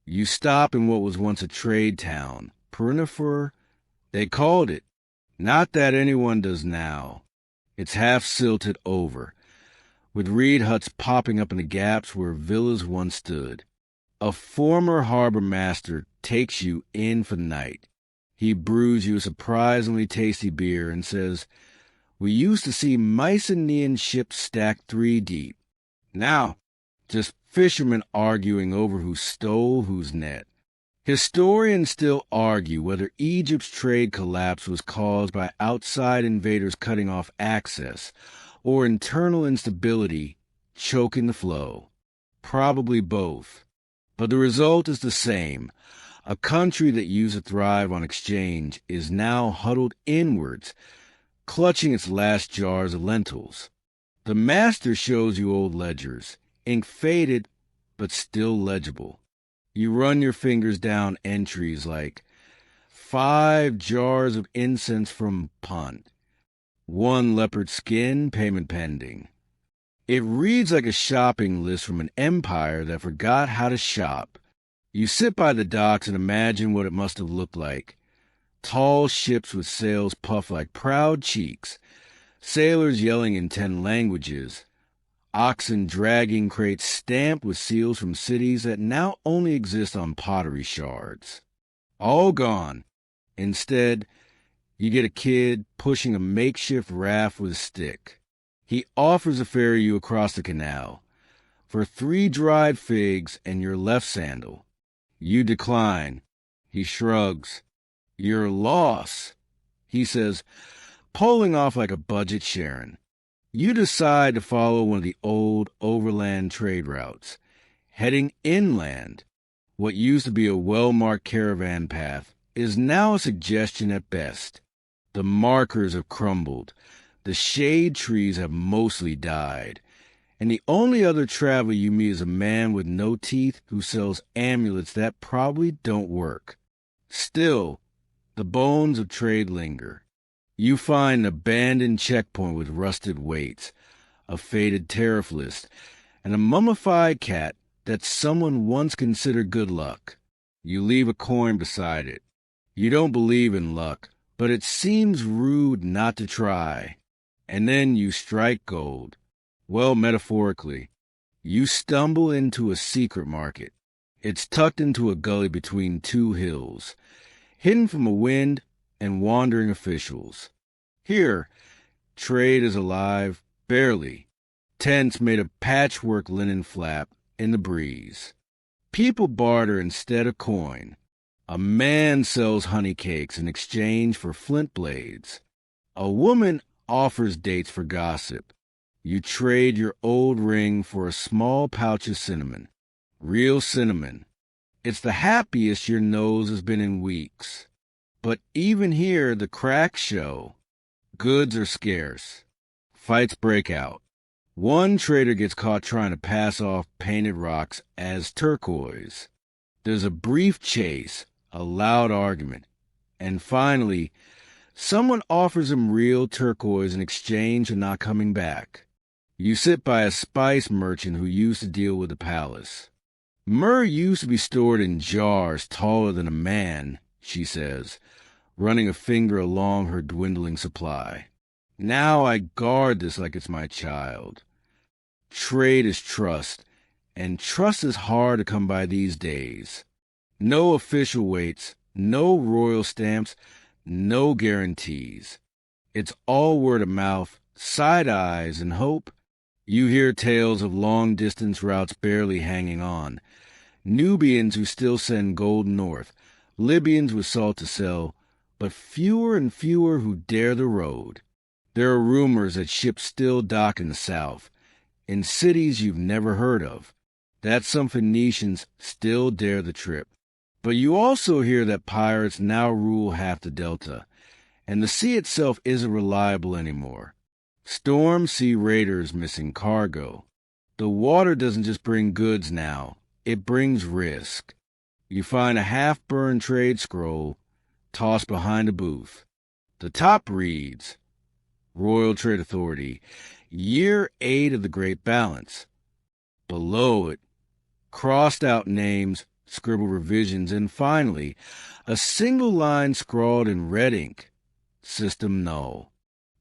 You stop in what was once a trade town, Pernifer, they called it. Not that anyone does now. It's half silted over, with reed huts popping up in the gaps where villas once stood. A former harbor master takes you in for the night. He brews you a surprisingly tasty beer and says, "We used to see Mycenaean ships stacked 3 deep. Now, just fishermen arguing over who stole whose net." Historians still argue whether Egypt's trade collapse was caused by outside invaders cutting off access or internal instability choking the flow. Probably both. But the result is the same. A country that used to thrive on exchange is now huddled inwards, clutching its last jars of lentils. The master shows you old ledgers, ink faded but still legible. You run your fingers down entries like 5 jars of incense from Punt, 1 leopard skin, payment pending. It reads like a shopping list from an empire that forgot how to shop. You sit by the docks and imagine what it must have looked like. Tall ships with sails puffed like proud cheeks, sailors yelling in 10 languages, oxen dragging crates stamped with seals from cities that now only exist on pottery shards. All gone. Instead, you get a kid pushing a makeshift raft with a stick. He offers to ferry you across the canal for 3 dried figs and your left sandal. You decline. He shrugs. "You're lost," he says, pulling off like a budget Sharon. You decide to follow one of the old overland trade routes, heading inland. What used to be a well-marked caravan path is now a suggestion at best. The markers have crumbled, the shade trees have mostly died, and the only other traveler you meet is a man with no teeth who sells amulets that probably don't work. Still, the bones of trade linger. You find an abandoned checkpoint with rusted weights, a faded tariff list, and a mummified cat that someone once considered good luck. You leave a coin beside it. You don't believe in luck, but it seems rude not to try. And then you strike gold. Well, metaphorically, you stumble into a secret market. It's tucked into a gully between two hills, hidden from a wind and wandering officials. Here, trade is alive, barely. Tents made of patchwork linen flap in the breeze. People barter instead of coin. A man sells honey cakes in exchange for flint blades. A woman offers dates for gossip. You trade your old ring for a small pouch of cinnamon. Real cinnamon. It's the happiest your nose has been in weeks. But even here, the cracks show. Goods are scarce. Fights break out. One trader gets caught trying to pass off painted rocks as turquoise. There's a brief chase, a loud argument, and finally, someone offers him real turquoise in exchange for not coming back. You sit by a spice merchant who used to deal with the palace. Myrrh used to be stored in jars taller than a man, she says, running a finger along her dwindling supply. Now I guard this like it's my child. Trade is trust, and trust is hard to come by these days. No official weights, no royal stamps, no guarantees. It's all word of mouth, side eyes, and hope. You hear tales of long-distance routes barely hanging on, Nubians who still send gold north, Libyans with salt to sell, but fewer and fewer who dare the road. There are rumors that ships still dock in the south, in cities you've never heard of, that some Phoenicians still dare the trip. But you also hear that pirates now rule half the delta, and the sea itself isn't reliable anymore. Storm sea raiders missing cargo. The water doesn't just bring goods now, it brings risk. You find a half-burned trade scroll tossed behind a booth. The top reads, Royal Trade Authority, Year 8 of the Great Balance. Below it, crossed out names, scribbled revisions, and finally, a single line scrawled in red ink, System null.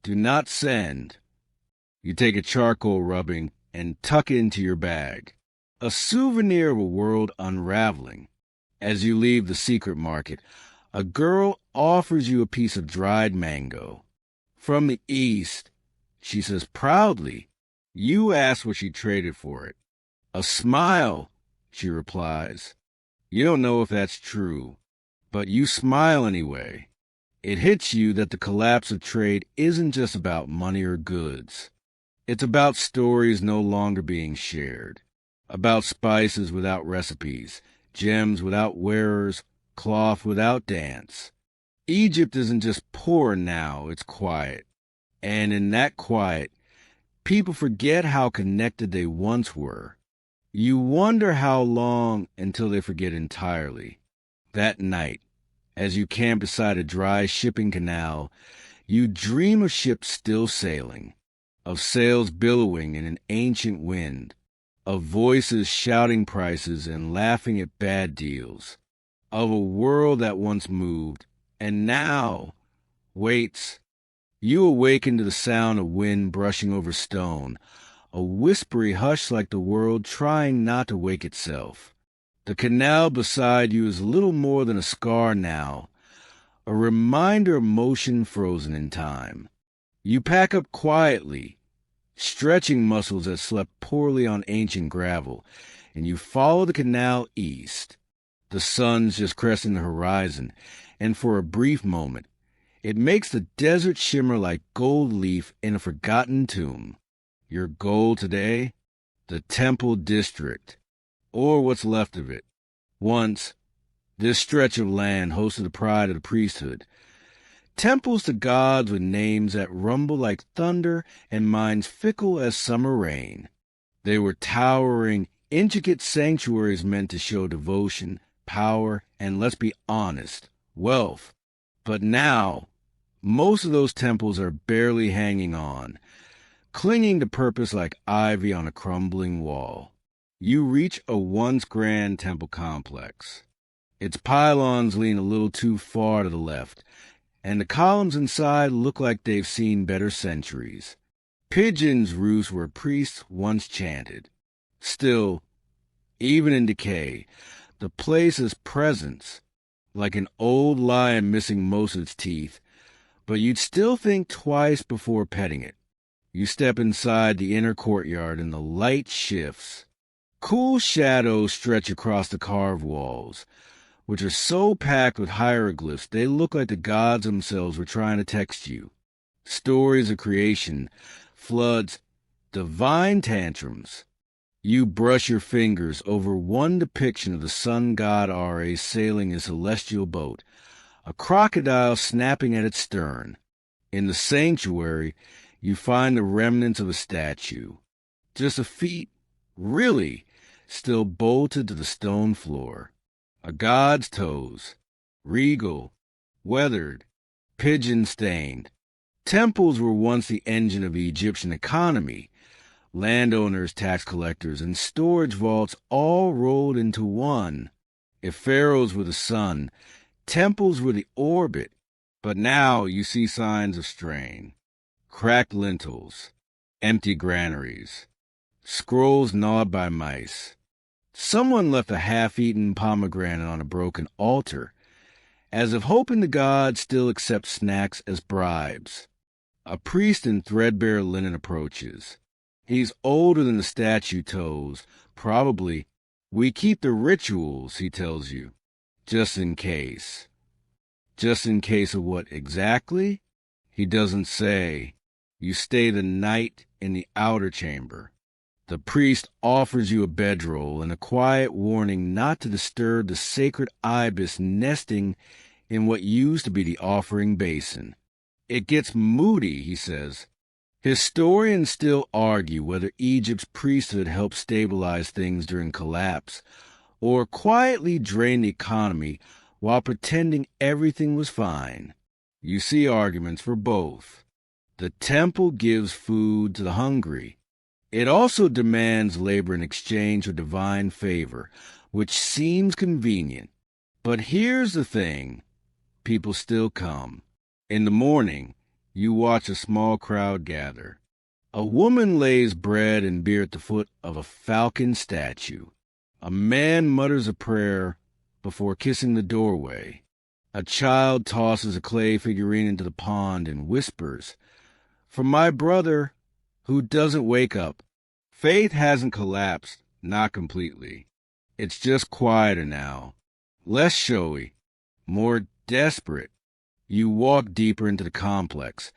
Do not send. You take a charcoal rubbing and tuck it into your bag. A souvenir of a world unraveling. As you leave the secret market, a girl offers you a piece of dried mango. From the east, she says proudly. You ask what she traded for it. A smile, she replies. You don't know if that's true, but you smile anyway. It hits you that the collapse of trade isn't just about money or goods. It's about stories no longer being shared, about spices without recipes, gems without wearers, cloth without dance. Egypt isn't just poor now, it's quiet. And in that quiet, people forget how connected they once were. You wonder how long until they forget entirely. That night, as you camp beside a dry shipping canal, you dream of ships still sailing, of sails billowing in an ancient wind, of voices shouting prices and laughing at bad deals, of a world that once moved and now waits. You awaken to the sound of wind brushing over stone, a whispery hush like the world trying not to wake itself. The canal beside you is little more than a scar now, a reminder of motion frozen in time. You pack up quietly, stretching muscles that slept poorly on ancient gravel, and you follow the canal east. The sun's just cresting the horizon, and for a brief moment, it makes the desert shimmer like gold leaf in a forgotten tomb. Your goal today? The Temple District, or what's left of it. Once, this stretch of land hosted the pride of the priesthood. Temples to gods with names that rumble like thunder and minds fickle as summer rain. They were towering, intricate sanctuaries meant to show devotion, power, and, let's be honest, wealth. But now, most of those temples are barely hanging on, clinging to purpose like ivy on a crumbling wall. You reach a once grand temple complex. Its pylons lean a little too far to the left, and the columns inside look like they've seen better centuries. Pigeons roost where priests once chanted. Still, even in decay, the place has presence, like an old lion missing most of its teeth, but you'd still think twice before petting it. You step inside the inner courtyard and the light shifts. Cool shadows stretch across the carved walls, which are so packed with hieroglyphs they look like the gods themselves were trying to text you. Stories of creation, floods, divine tantrums. You brush your fingers over one depiction of the sun god Ra sailing his celestial boat, a crocodile snapping at its stern. In the sanctuary, you find the remnants of a statue. Just a feet, really, still bolted to the stone floor. A god's toes, regal, weathered, pigeon-stained. Temples were once the engine of the Egyptian economy. Landowners, tax collectors, and storage vaults all rolled into one. If pharaohs were the sun, temples were the orbit. But now you see signs of strain. Cracked lintels, empty granaries, scrolls gnawed by mice. Someone left a half-eaten pomegranate on a broken altar, as if hoping the gods still accept snacks as bribes. A priest in threadbare linen approaches. He's older than the statue toes, probably. We keep the rituals, he tells you, just in case. Just in case of what exactly? He doesn't say. You stay the night in the outer chamber. The priest offers you a bedroll and a quiet warning not to disturb the sacred ibis nesting in what used to be the offering basin. It gets moody, he says. Historians still argue whether Egypt's priesthood helped stabilize things during collapse or quietly drain the economy while pretending everything was fine. You see arguments for both. The temple gives food to the hungry. It also demands labor in exchange for divine favor, which seems convenient. But here's the thing. People still come. In the morning, you watch a small crowd gather. A woman lays bread and beer at the foot of a falcon statue. A man mutters a prayer before kissing the doorway. A child tosses a clay figurine into the pond and whispers, "For my brother, who doesn't wake up." Faith hasn't collapsed, not completely. It's just quieter now, less showy, more desperate. You walk deeper into the complex,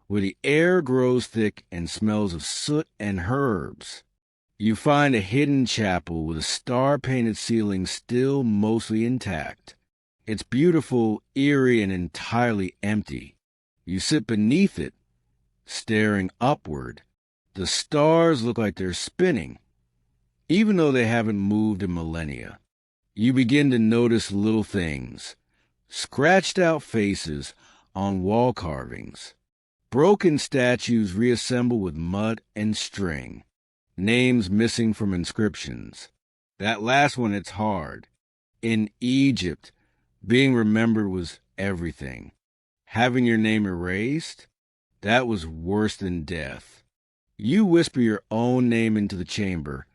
where the air grows thick and smells of soot and herbs. You find a hidden chapel with a star-painted ceiling still mostly intact. It's beautiful, eerie, and entirely empty. You sit beneath it, staring upward. The stars look like they're spinning, even though they haven't moved in millennia. You begin to notice little things. Scratched-out faces on wall carvings. Broken statues reassembled with mud and string. Names missing from inscriptions. That last one, it's hard. In Egypt, being remembered was everything. Having your name erased? That was worse than death. You whisper your own name into the chamber,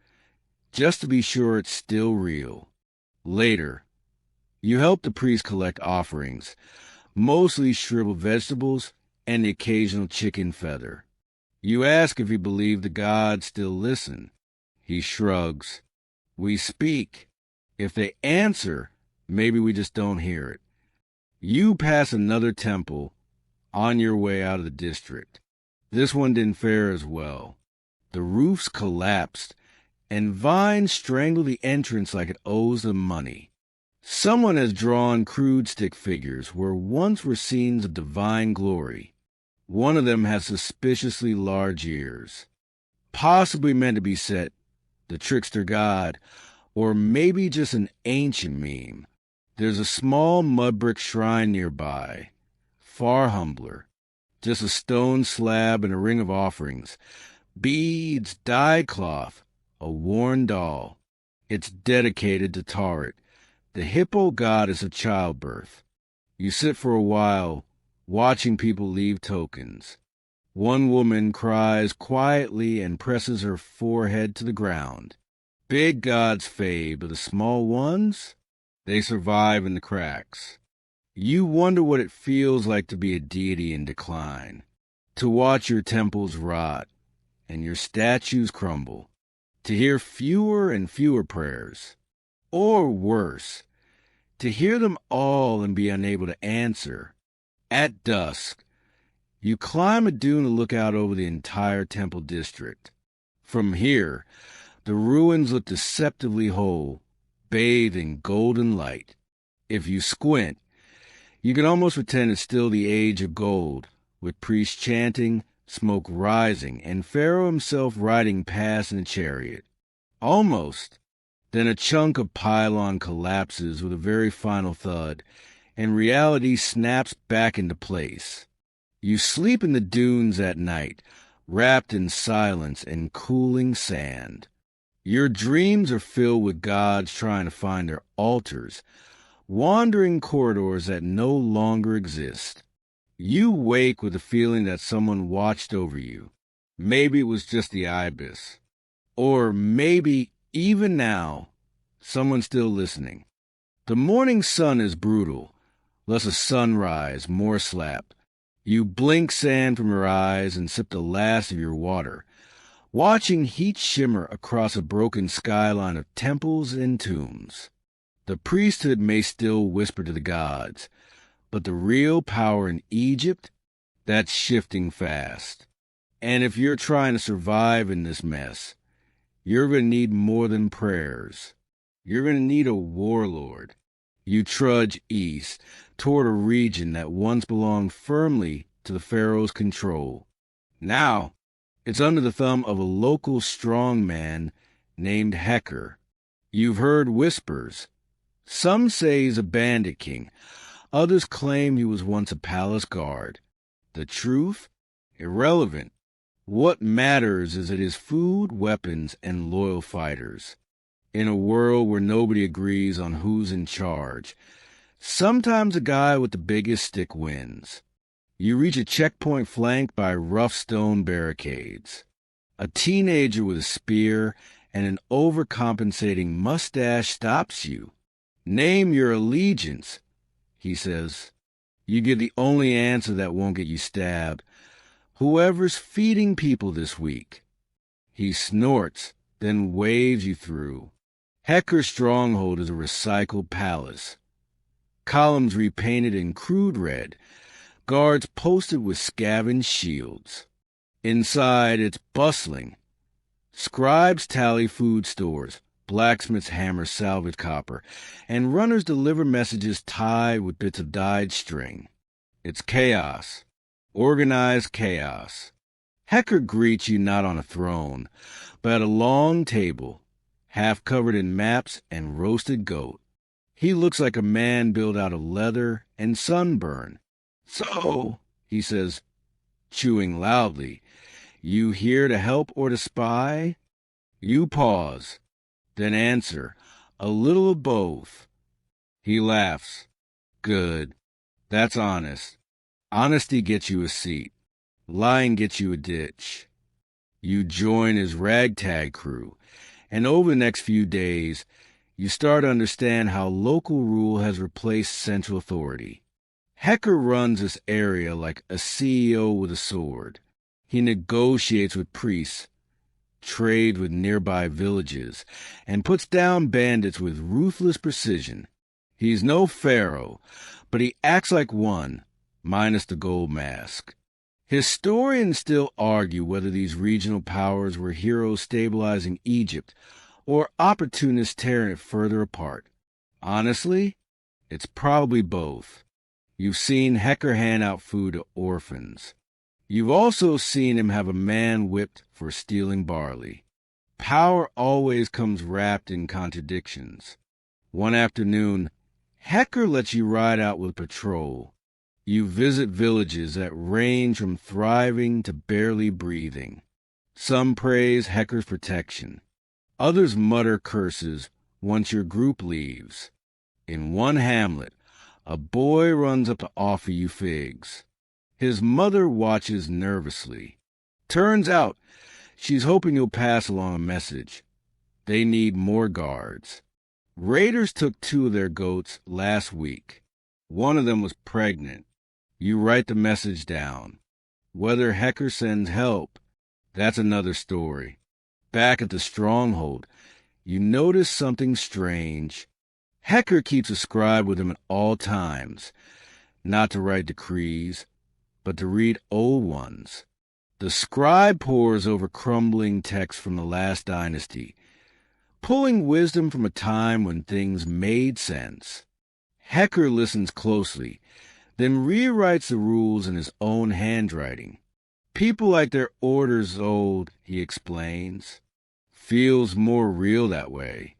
just to be sure it's still real. Later, you help the priest collect offerings, mostly shriveled vegetables and the occasional chicken feather. You ask if he believed the gods still listen. He shrugs. We speak. If they answer, maybe we just don't hear it. You pass another temple on your way out of the district. This one didn't fare as well. The roofs collapsed, and vines strangle the entrance like it owes them money. Someone has drawn crude stick figures where once were scenes of divine glory. One of them has suspiciously large ears, possibly meant to be Set, the trickster god, or maybe just an ancient meme. There's a small mud brick shrine nearby, far humbler, just a stone slab and a ring of offerings, beads, dyed cloth, a worn doll. It's dedicated to Tarit, the hippo goddess of childbirth. You sit for a while, watching people leave tokens. One woman cries quietly and presses her forehead to the ground. Big gods fade, but the small ones, they survive in the cracks. You wonder what it feels like to be a deity in decline, to watch your temples rot and your statues crumble, to hear fewer and fewer prayers, or worse, to hear them all and be unable to answer. At dusk, you climb a dune to look out over the entire temple district. From here, the ruins look deceptively whole, bathed in golden light. If you squint, you can almost pretend it's still the age of gold, with priests chanting, smoke rising, and Pharaoh himself riding past in a chariot. Almost. Then a chunk of pylon collapses with a very final thud, and reality snaps back into place. You sleep in the dunes at night, wrapped in silence and cooling sand. Your dreams are filled with gods trying to find their altars, wandering corridors that no longer exist. You wake with the feeling that someone watched over you. Maybe it was just the ibis. Or maybe, even now, someone's still listening. The morning sun is brutal, less a sunrise, more slap. You blink sand from your eyes and sip the last of your water, watching heat shimmer across a broken skyline of temples and tombs. The priesthood may still whisper to the gods, but the real power in Egypt, that's shifting fast. And if you're trying to survive in this mess, you're going to need more than prayers. You're going to need a warlord. You trudge east toward a region that once belonged firmly to the pharaoh's control. Now, it's under the thumb of a local strongman named Hecker. You've heard whispers. Some say he's a bandit king. Others claim he was once a palace guard. The truth? Irrelevant. What matters is that his food, weapons, and loyal fighters. In a world where nobody agrees on who's in charge, sometimes the guy with the biggest stick wins. You reach a checkpoint flanked by rough stone barricades. A teenager with a spear and an overcompensating mustache stops you. "Name your allegiance," he says. You give the only answer that won't get you stabbed. "Whoever's feeding people this week." He snorts, then waves you through. Hecker's stronghold is a recycled palace. Columns repainted in crude red, guards posted with scavenged shields. Inside, it's bustling. Scribes tally food stores, blacksmiths hammer salvage copper, and runners deliver messages tied with bits of dyed string. It's chaos. Organized chaos. Hecker greets you not on a throne, but at a long table, half covered in maps and roasted goat. He looks like a man built out of leather and sunburn. "So," he says, chewing loudly, "you here to help or to spy?" You pause, then answer, "A little of both." He laughs. "Good. That's honest. Honesty gets you a seat. Lying gets you a ditch." You join his ragtag crew, and over the next few days, you start to understand how local rule has replaced central authority. Hecker runs this area like a CEO with a sword. He negotiates with priests, trades with nearby villages, and puts down bandits with ruthless precision. He's no pharaoh, but he acts like one, minus the gold mask. Historians still argue whether these regional powers were heroes stabilizing Egypt or opportunists tearing it further apart. Honestly, it's probably both. You've seen Hecker hand out food to orphans. You've also seen him have a man whipped for stealing barley. Power always comes wrapped in contradictions. One afternoon, Hecker lets you ride out with patrol. You visit villages that range from thriving to barely breathing. Some praise Hecker's protection. Others mutter curses once your group leaves. In one hamlet, a boy runs up to offer you figs. His mother watches nervously. Turns out she's hoping you'll pass along a message. They need more guards. Raiders took 2 of their goats last week. One of them was pregnant. You write the message down. Whether Hecker sends help, that's another story. Back at the stronghold, you notice something strange. Hecker keeps a scribe with him at all times, not to write decrees, but to read old ones. The scribe pores over crumbling text from the last dynasty, pulling wisdom from a time when things made sense. Hecker listens closely, then rewrites the rules in his own handwriting. People like their orders old, he explains. Feels more real that way.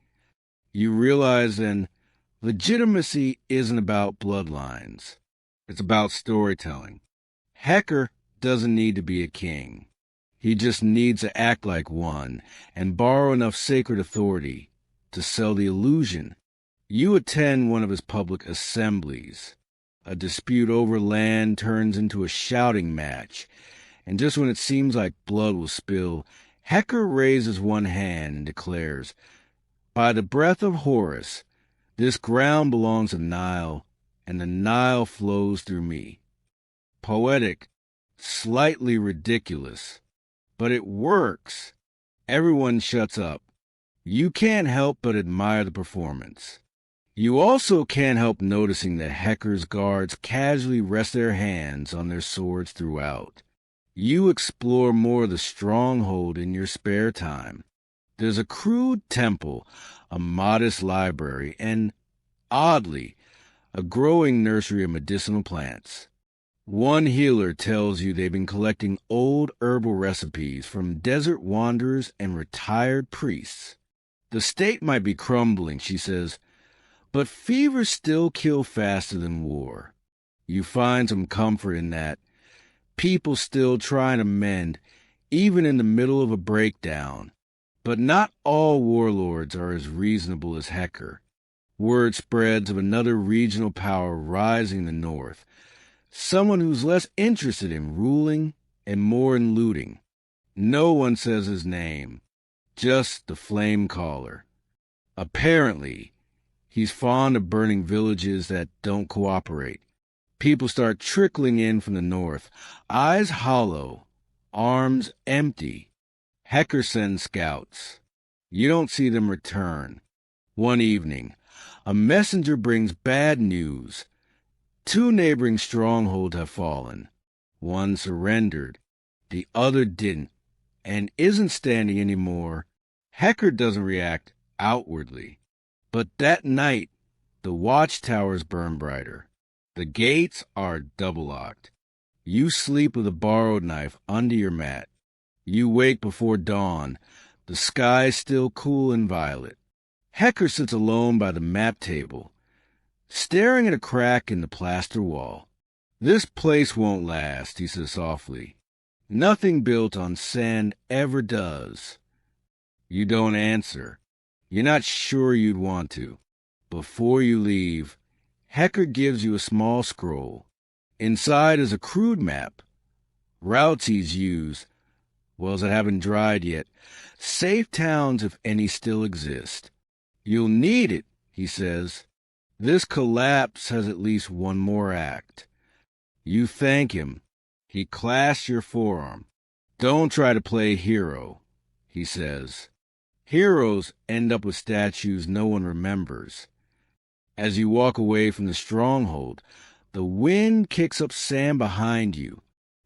You realize then, legitimacy isn't about bloodlines. It's about storytelling. Hecker doesn't need to be a king. He just needs to act like one and borrow enough sacred authority to sell the illusion. You attend one of his public assemblies. A dispute over land turns into a shouting match, and just when it seems like blood will spill, Hecker raises one hand and declares, "By the breath of Horus, this ground belongs to the Nile, and the Nile flows through me." Poetic, slightly ridiculous, but it works. Everyone shuts up. You can't help but admire the performance. You also can't help noticing that Hecker's guards casually rest their hands on their swords throughout. You explore more of the stronghold in your spare time. There's a crude temple, a modest library, and, oddly, a growing nursery of medicinal plants. One healer tells you they've been collecting old herbal recipes from desert wanderers and retired priests. The state might be crumbling, she says, but fevers still kill faster than war. You find some comfort in that. People still trying to mend, even in the middle of a breakdown. But not all warlords are as reasonable as Hecker. Word spreads of another regional power rising in the north, someone who's less interested in ruling and more in looting. No one says his name, just the flame caller. Apparently, he's fond of burning villages that don't cooperate. People start trickling in from the north, eyes hollow, arms empty. Hecker sends scouts. You don't see them return. One evening, a messenger brings bad news. 2 neighboring strongholds have fallen. One surrendered. The other didn't, and isn't standing anymore. Hecker doesn't react outwardly. But that night, the watchtowers burn brighter. The gates are double-locked. You sleep with a borrowed knife under your mat. You wake before dawn, the sky still cool and violet. Hecker sits alone by the map table, staring at a crack in the plaster wall. "This place won't last," he says softly. "Nothing built on sand ever does." You don't answer. You're not sure you'd want to. Before you leave, Hecker gives you a small scroll. Inside is a crude map. Routes he's used, wells that haven't dried yet. Safe towns, if any still exist. "You'll need it," he says. "This collapse has at least one more act." You thank him. He clasps your forearm. "Don't try to play hero," he says. Heroes end up with statues no one remembers. As you walk away from the stronghold, the wind kicks up sand behind you.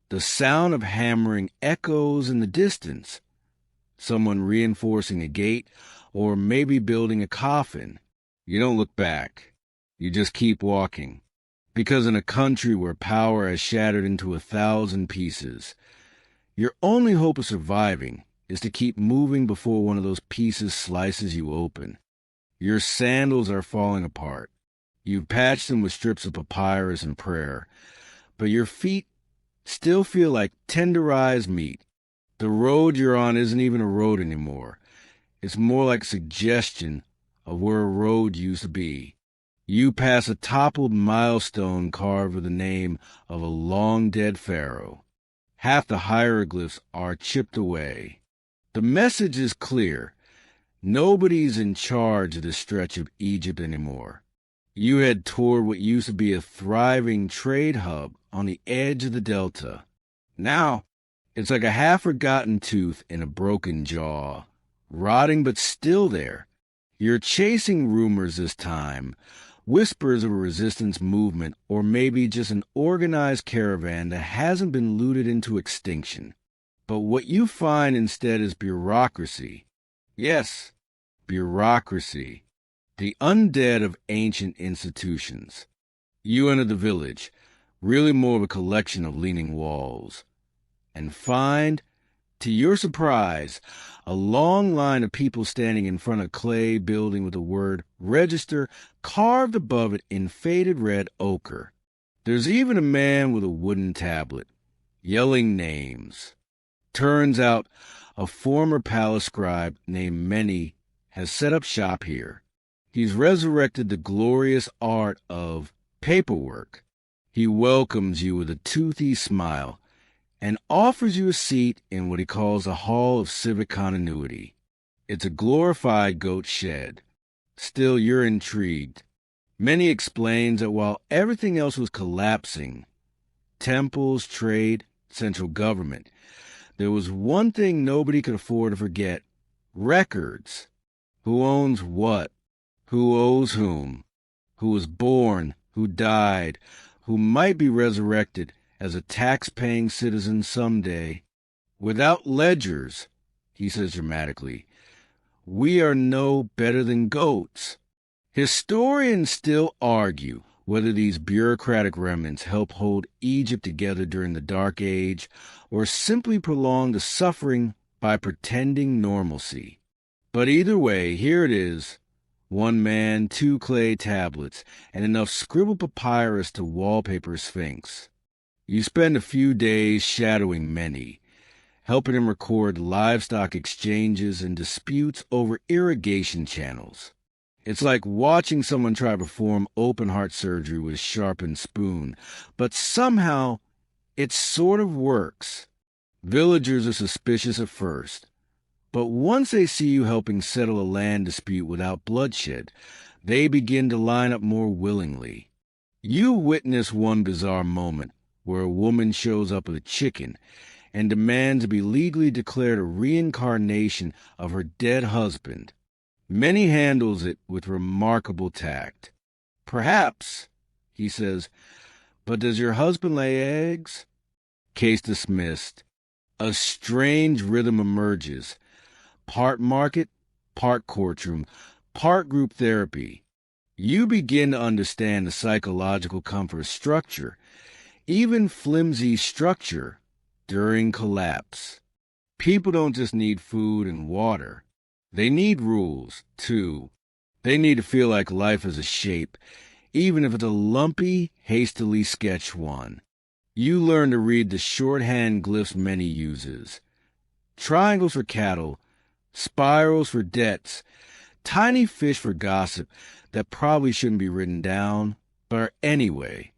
The sound of hammering echoes in the distance. Someone reinforcing a gate, or maybe building a coffin. You don't look back. You just keep walking. Because in a country where power has shattered into 1,000 pieces, your only hope of surviving is to keep moving before one of those pieces slices you open. Your sandals are falling apart. You've patched them with strips of papyrus and prayer, but your feet still feel like tenderized meat. The road you're on isn't even a road anymore. It's more like a suggestion of where a road used to be. You pass a toppled milestone carved with the name of a long-dead pharaoh. Half the hieroglyphs are chipped away. The message is clear. Nobody's in charge of this stretch of Egypt anymore. You head toward what used to be a thriving trade hub on the edge of the delta. Now, it's like a half-forgotten tooth in a broken jaw, rotting but still there. You're chasing rumors this time, whispers of a resistance movement, or maybe just an organized caravan that hasn't been looted into extinction. But what you find instead is bureaucracy. Yes, bureaucracy. The undead of ancient institutions. You enter the village, really more of a collection of leaning walls, and find, to your surprise, a long line of people standing in front of a clay building with the word register carved above it in faded red ochre. There's even a man with a wooden tablet, yelling names. Turns out a former palace scribe named Meni has set up shop here. He's resurrected the glorious art of paperwork. He welcomes you with a toothy smile and offers you a seat in what he calls a hall of civic continuity. It's a glorified goat shed. Still, you're intrigued. Meni explains that while everything else was collapsing, temples, trade, central government, there was one thing nobody could afford to forget: records. Who owns what? Who owes whom? Who was born? Who died? Who might be resurrected as a tax-paying citizen someday? Without ledgers, he says dramatically, we are no better than goats. Historians still argue whether these bureaucratic remnants help hold Egypt together during the Dark Age or simply prolong the suffering by pretending normalcy. But either way, here it is. One man, 2 clay tablets, and enough scribbled papyrus to wallpaper Sphinx. You spend a few days shadowing Meni, helping him record livestock exchanges and disputes over irrigation channels. It's like watching someone try to perform open-heart surgery with a sharpened spoon, but somehow it sort of works. Villagers are suspicious at first, but once they see you helping settle a land dispute without bloodshed, they begin to line up more willingly. You witness one bizarre moment where a woman shows up with a chicken and demands to be legally declared a reincarnation of her dead husband. Meni handles it with remarkable tact. Perhaps, he says, but does your husband lay eggs? Case dismissed. A strange rhythm emerges. Part market, part courtroom, part group therapy. You begin to understand the psychological comfort of structure, even flimsy structure, during collapse. People don't just need food and water. They need rules, too. They need to feel like life has a shape, even if it's a lumpy, hastily sketched one. You learn to read the shorthand glyphs Meni uses. Triangles for cattle, spirals for debts, tiny fish for gossip that probably shouldn't be written down, but are anyway.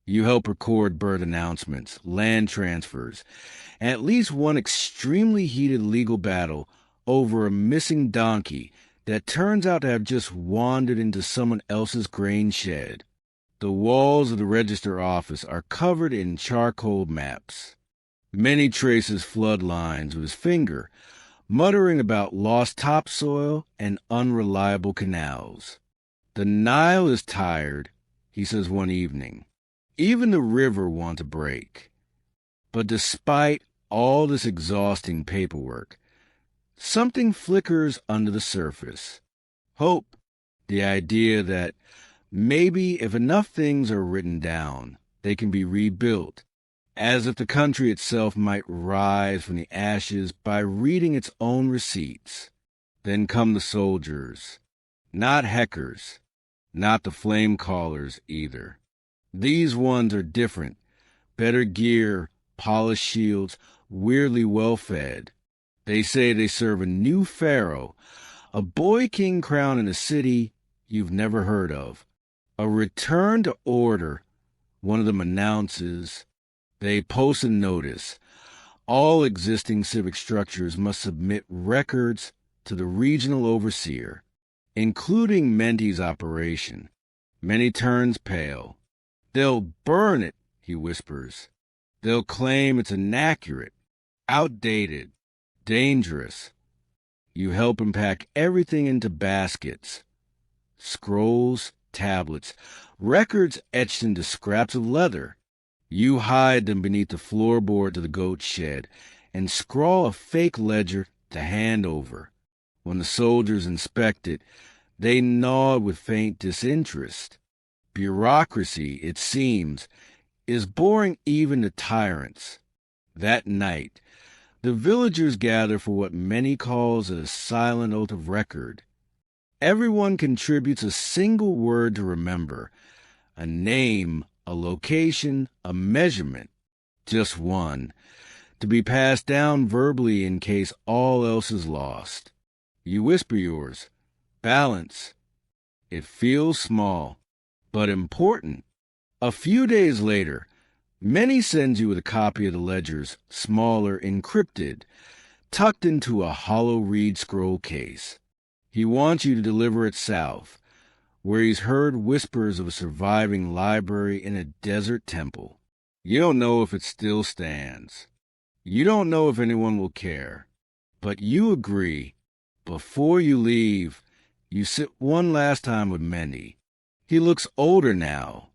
You help record birth announcements, land transfers, and at least one extremely heated legal battle over a missing donkey that turns out to have just wandered into someone else's grain shed. The walls of the register office are covered in charcoal maps. Meni traces flood lines with his finger, muttering about lost topsoil and unreliable canals. The Nile is tired, he says one evening. Even the river wants a break. But despite all this exhausting paperwork, something flickers under the surface. Hope, the idea that maybe if enough things are written down, they can be rebuilt, as if the country itself might rise from the ashes by reading its own receipts. Then come the soldiers, not heckers, not the flame callers either. These ones are different, better gear, polished shields, weirdly well-fed. They say they serve a new pharaoh, a boy king crowned in a city you've never heard of. A return to order, one of them announces. They post a notice. All existing civic structures must submit records to the regional overseer, including Menti's operation. Menti turns pale. They'll burn it, he whispers. They'll claim it's inaccurate, outdated, dangerous. You help him pack everything into baskets. Scrolls, tablets, records etched into scraps of leather. You hide them beneath the floorboard to the goat shed and scrawl a fake ledger to hand over. When the soldiers inspect it, they nod with faint disinterest. Bureaucracy, it seems, is boring even to tyrants. That night, the villagers gather for what Meni calls a silent oath of record. Everyone contributes a single word to remember, a name, a location, a measurement, just one, to be passed down verbally in case all else is lost. You whisper yours, balance. It feels small, but important. A few days later, Meni sends you with a copy of the ledgers, smaller, encrypted, tucked into a hollow reed scroll case. He wants you to deliver it south, where he's heard whispers of a surviving library in a desert temple. You don't know if it still stands. You don't know if anyone will care. But you agree. Before you leave, you sit one last time with Meni. He looks older now,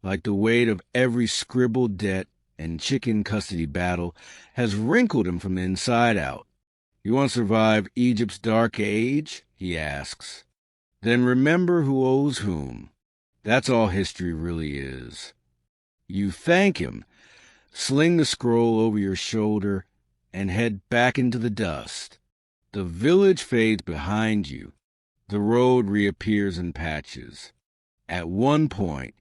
like the weight of every scribbled debt and chicken custody battle has wrinkled him from the inside out. You want to survive Egypt's dark age? He asks. Then remember who owes whom. That's all history really is. You thank him, sling the scroll over your shoulder, and head back into the dust. The village fades behind you. The road reappears in patches. At one point,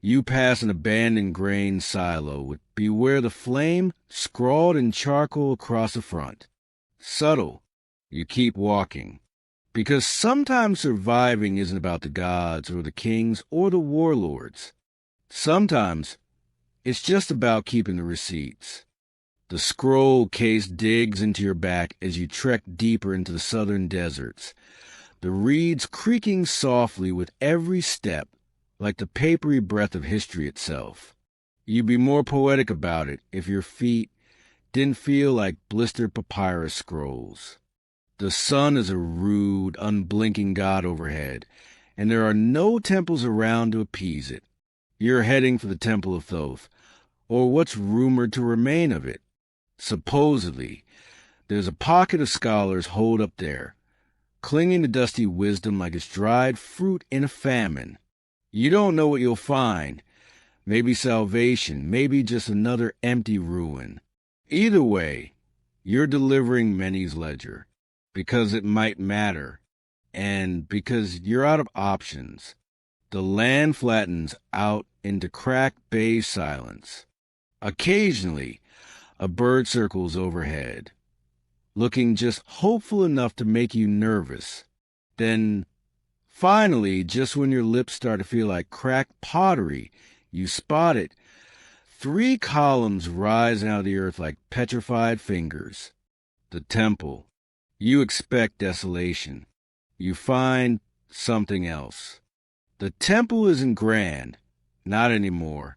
you pass an abandoned grain silo with "Beware the flame" scrawled in charcoal across the front. Subtle. You keep walking. Because sometimes surviving isn't about the gods or the kings or the warlords. Sometimes it's just about keeping the receipts. The scroll case digs into your back as you trek deeper into the southern deserts, the reeds creaking softly with every step, like the papery breath of history itself. You'd be more poetic about it if your feet didn't feel like blistered papyrus scrolls. The sun is a rude, unblinking god overhead, and there are no temples around to appease it. You're heading for the Temple of Thoth, or what's rumored to remain of it. Supposedly, there's a pocket of scholars holed up there, clinging to dusty wisdom like it's dried fruit in a famine. You don't know what you'll find. Maybe salvation, maybe just another empty ruin. Either way, you're delivering Meni's ledger. Because it might matter, and because you're out of options. The land flattens out into cracked beige silence. Occasionally, a bird circles overhead, looking just hopeful enough to make you nervous. Then, finally, just when your lips start to feel like cracked pottery, you spot it. 3 columns rise out of the earth like petrified fingers. The temple. You expect desolation. You find something else. The temple isn't grand. Not anymore.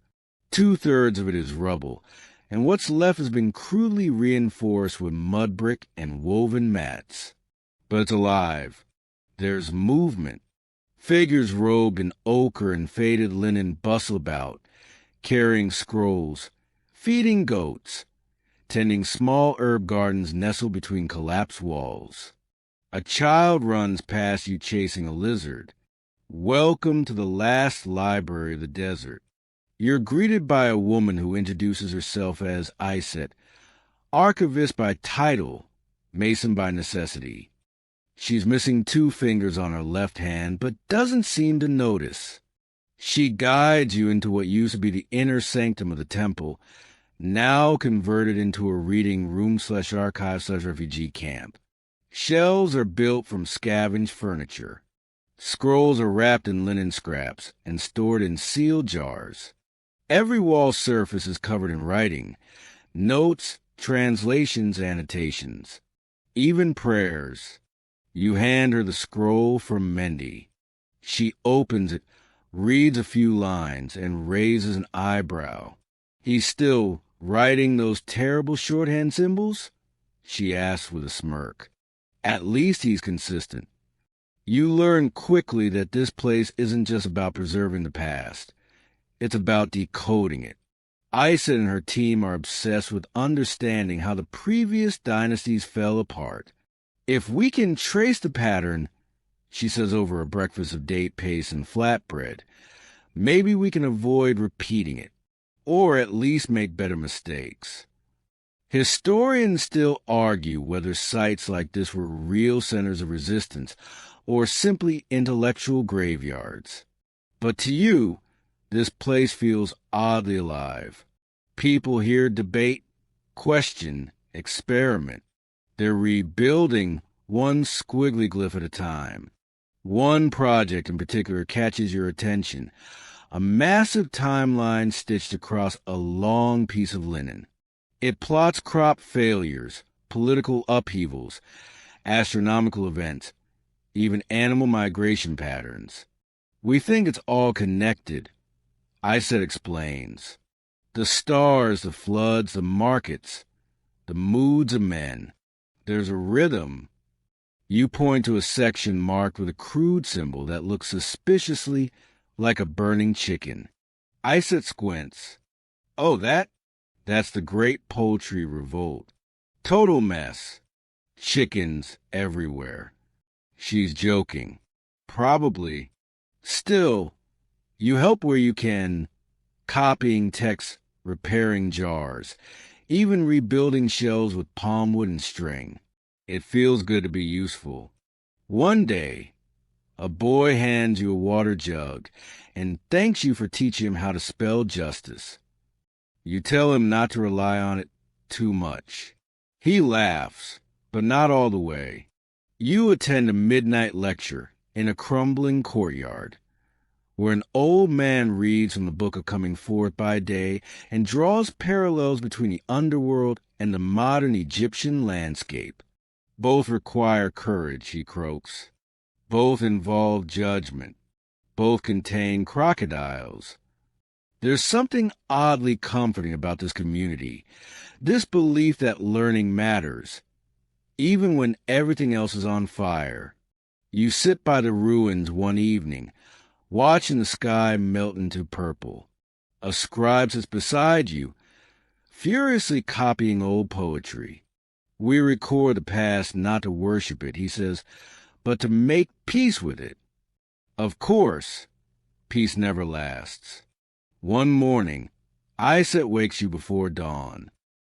2/3 of it is rubble, and what's left has been crudely reinforced with mud brick and woven mats. But it's alive. There's movement. Figures robed in ochre and faded linen bustle about, carrying scrolls, feeding goats, tending small herb gardens nestled between collapsed walls. A child runs past you chasing a lizard. Welcome to the last library of the desert. You're greeted by a woman who introduces herself as Iset, archivist by title, mason by necessity. She's missing 2 fingers on her left hand, but doesn't seem to notice. She guides you into what used to be the inner sanctum of the temple, now converted into a reading room/archive/refugee camp. Shelves are built from scavenged furniture. Scrolls are wrapped in linen scraps and stored in sealed jars. Every wall surface is covered in writing, notes, translations, annotations, even prayers. You hand her the scroll from Mendy. She opens it, reads a few lines, and raises an eyebrow. He's still writing those terrible shorthand symbols? She asks with a smirk. At least he's consistent. You learn quickly that this place isn't just about preserving the past. It's about decoding it. Isa and her team are obsessed with understanding how the previous dynasties fell apart. If we can trace the pattern, she says over a breakfast of date paste and flatbread, maybe we can avoid repeating it, or at least make better mistakes. Historians still argue whether sites like this were real centers of resistance or simply intellectual graveyards. But to you, this place feels oddly alive. People here debate, question, experiment. They're rebuilding one squiggly glyph at a time. One project in particular catches your attention, a massive timeline stitched across a long piece of linen. It plots crop failures, political upheavals, astronomical events, even animal migration patterns. We think it's all connected. Isa explains. The stars, the floods, the markets, the moods of men. There's a rhythm. You point to a section marked with a crude symbol that looks suspiciously like a burning chicken. Isa squints. Oh, that's the Great Poultry Revolt. Total mess. Chickens everywhere. She's joking. Probably. Still, you help where you can, copying text, repairing jars, even rebuilding shelves with palm wood and string. It feels good to be useful. One day, a boy hands you a water jug and thanks you for teaching him how to spell justice. You tell him not to rely on it too much. He laughs, but not all the way. You attend a midnight lecture in a crumbling courtyard, where an old man reads from the Book of Coming Forth by Day and draws parallels between the underworld and the modern Egyptian landscape. Both require courage, he croaks. Both involve judgment. Both contain crocodiles. There's something oddly comforting about this community, this belief that learning matters, even when everything else is on fire. You sit by the ruins one evening, watching the sky melt into purple. A scribe sits beside you, furiously copying old poetry. We record the past not to worship it, he says, but to make peace with it. Of course, peace never lasts. One morning, Isa wakes you before dawn.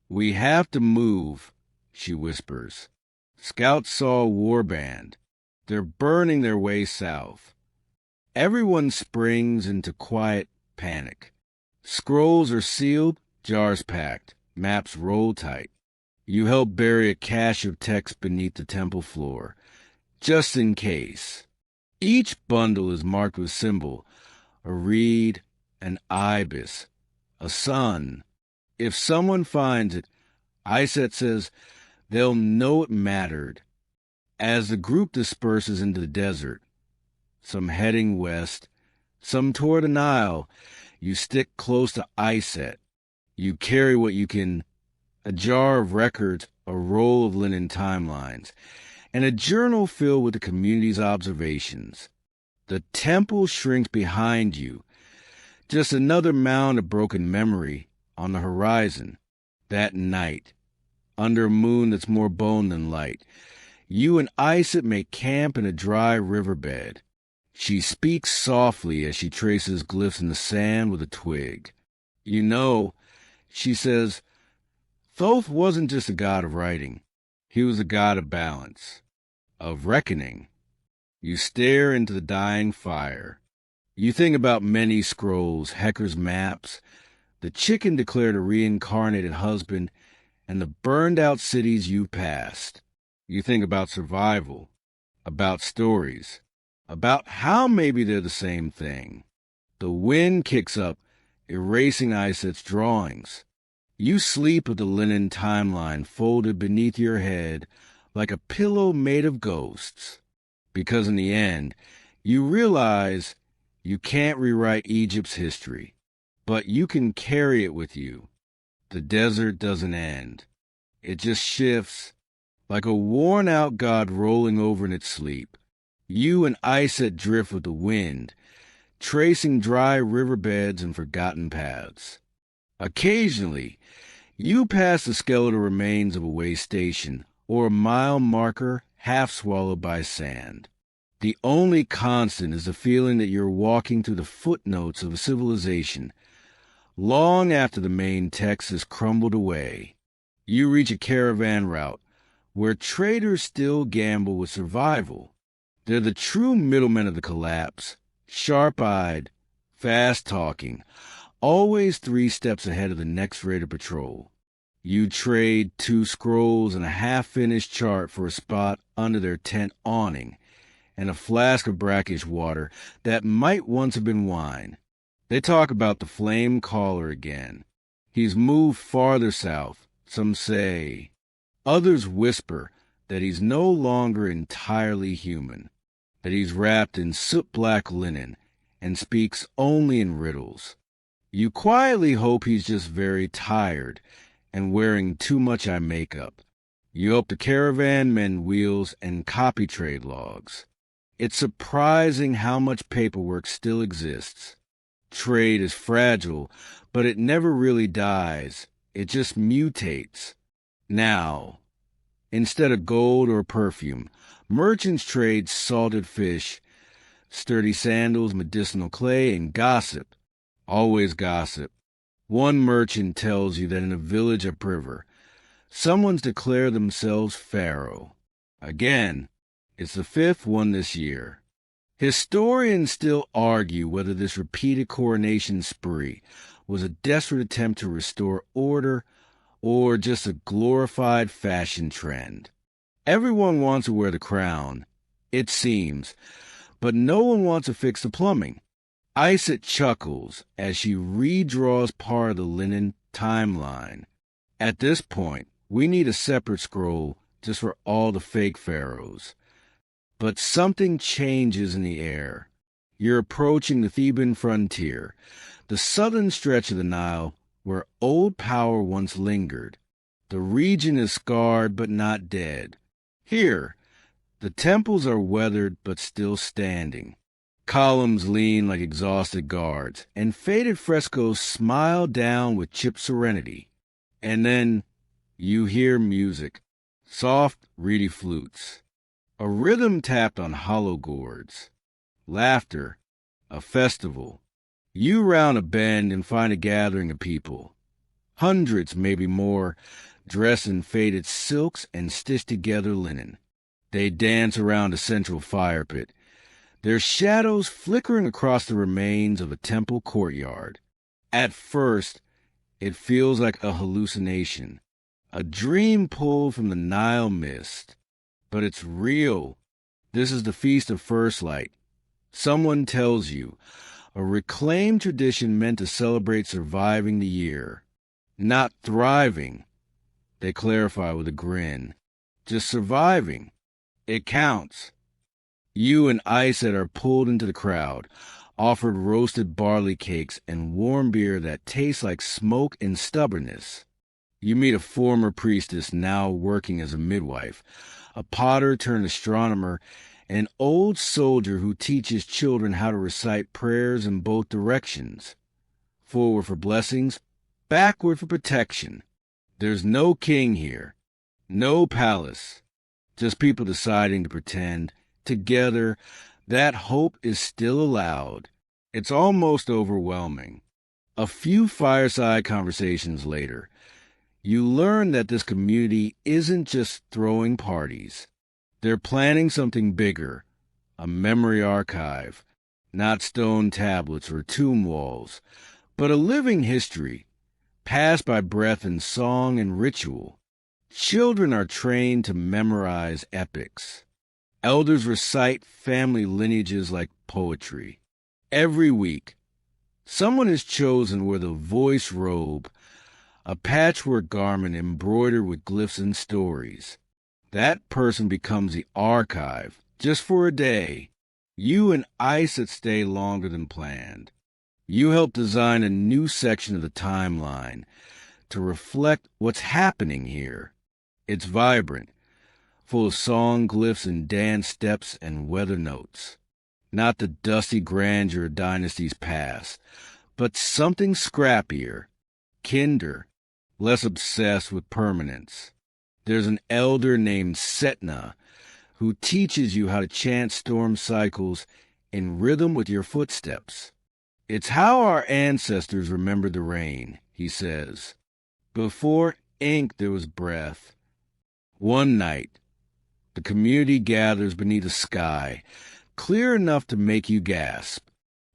We have to move, she whispers. Scouts saw a warband. They're burning their way south. Everyone springs into quiet panic. Scrolls are sealed, jars packed, maps rolled tight. You help bury a cache of text beneath the temple floor, just in case. Each bundle is marked with symbol, a reed, an ibis, a sun. If someone finds it, Iset says, they'll know it mattered. As the group disperses into the desert, some heading west, some toward the Nile, you stick close to Iset. You carry what you can, a jar of records, a roll of linen timelines, and a journal filled with the community's observations. The temple shrinks behind you, just another mound of broken memory on the horizon. That night, under a moon that's more bone than light, you and Iset make camp in a dry riverbed. She speaks softly as she traces glyphs in the sand with a twig. You know, she says, Thoth wasn't just a god of writing. He was a god of balance, of reckoning. You stare into the dying fire. You think about many scrolls, Hecker's maps, the chicken declared a reincarnated husband, and the burned-out cities you passed. You think about survival, about stories, about how maybe they're the same thing. The wind kicks up, erasing Iset's drawings. You sleep with the linen timeline folded beneath your head like a pillow made of ghosts. Because in the end, you realize you can't rewrite Egypt's history, but you can carry it with you. The desert doesn't end. It just shifts, like a worn-out god rolling over in its sleep. You and Iset drift with the wind, tracing dry riverbeds and forgotten paths. Occasionally, you pass the skeletal remains of a way station or a mile marker half swallowed by sand. The only constant is the feeling that you're walking through the footnotes of a civilization long after the main text has crumbled away. You reach a caravan route where traders still gamble with survival. They're the true middlemen of the collapse, sharp-eyed, fast-talking, always 3 steps ahead of the next rate of patrol. You trade 2 scrolls and a half-finished chart for a spot under their tent awning and a flask of brackish water that might once have been wine. They talk about the flame caller again. He's moved farther south, some say. Others whisper that he's no longer entirely human, that he's wrapped in soot-black linen and speaks only in riddles. You quietly hope he's just very tired and wearing too much eye makeup. You hope the caravan mend wheels and copy trade logs. It's surprising how much paperwork still exists. Trade is fragile, but it never really dies. It just mutates. Now, instead of gold or perfume, merchants trade salted fish, sturdy sandals, medicinal clay, and gossip. Always gossip. One merchant tells you that in a village upriver, someone's declared themselves pharaoh. Again, it's the 5th one this year. Historians still argue whether this repeated coronation spree was a desperate attempt to restore order or just a glorified fashion trend. Everyone wants to wear the crown, it seems, but no one wants to fix the plumbing. Iset chuckles as she redraws part of the linen timeline. At this point, we need a separate scroll just for all the fake pharaohs. But something changes in the air. You're approaching the Theban frontier, the southern stretch of the Nile where old power once lingered. The region is scarred but not dead. Here, the temples are weathered but still standing. Columns lean like exhausted guards, and faded frescoes smile down with chipped serenity. And then you hear music, soft, reedy flutes, a rhythm tapped on hollow gourds, laughter, a festival. You round a bend and find a gathering of people, hundreds, maybe more, dressed in faded silks and stitched together linen. They dance around a central fire pit, their shadows flickering across the remains of a temple courtyard. At first, it feels like a hallucination, a dream pulled from the Nile mist. But it's real. This is the Feast of First Light. Someone tells you, a reclaimed tradition meant to celebrate surviving the year. Not thriving, they clarify with a grin. Just surviving. It counts. You and Iset are pulled into the crowd, offered roasted barley cakes and warm beer that tastes like smoke and stubbornness. You meet a former priestess now working as a midwife, a potter turned astronomer, and an old soldier who teaches children how to recite prayers in both directions. Forward for blessings, backward for protection. There's no king here, no palace, just people deciding to pretend, together, that hope is still allowed. It's almost overwhelming. A few fireside conversations later, you learn that this community isn't just throwing parties. They're planning something bigger, a memory archive, not stone tablets or tomb walls, but a living history, passed by breath and song and ritual. Children are trained to memorize epics. Elders recite family lineages like poetry. Every week, someone is chosen with a voice robe, a patchwork garment embroidered with glyphs and stories. That person becomes the archive, just for a day. You and Isaac stay longer than planned. You help design a new section of the timeline to reflect what's happening here. It's vibrant, full of song glyphs and dance steps and weather notes. Not the dusty grandeur of dynasties past, but something scrappier, kinder, less obsessed with permanence. There's an elder named Setna who teaches you how to chant storm cycles in rhythm with your footsteps. It's how our ancestors remembered the rain, he says. Before ink there was breath. One night, the community gathers beneath a sky, clear enough to make you gasp.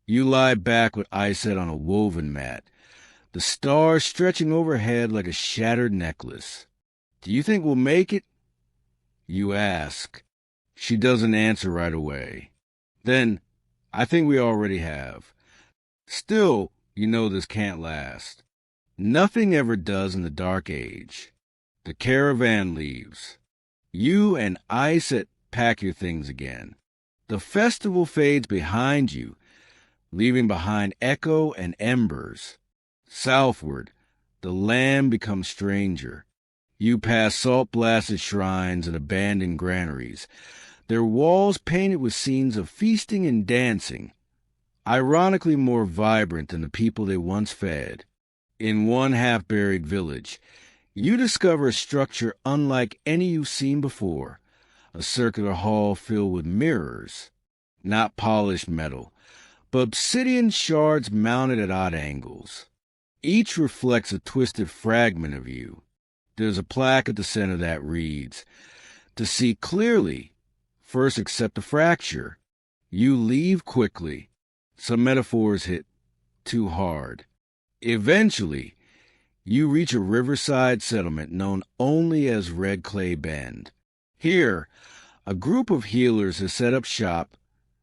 You lie back with Isaac on a woven mat, the stars stretching overhead like a shattered necklace. Do you think we'll make it? You ask. She doesn't answer right away. Then, I think we already have. Still, you know this can't last. Nothing ever does in the Dark Age. The caravan leaves. You and Isaac pack your things again. The festival fades behind you, leaving behind echo and embers. Southward, the land becomes stranger. You pass salt-blasted shrines and abandoned granaries, their walls painted with scenes of feasting and dancing, ironically more vibrant than the people they once fed. In one half-buried village, you discover a structure unlike any you've seen before, a circular hall filled with mirrors, not polished metal, but obsidian shards mounted at odd angles. Each reflects a twisted fragment of you. There's a plaque at the center that reads, "To see clearly, first accept the fracture. You leave quickly." Some metaphors hit too hard. Eventually, you reach a riverside settlement known only as Red Clay Bend. Here, a group of healers has set up shop,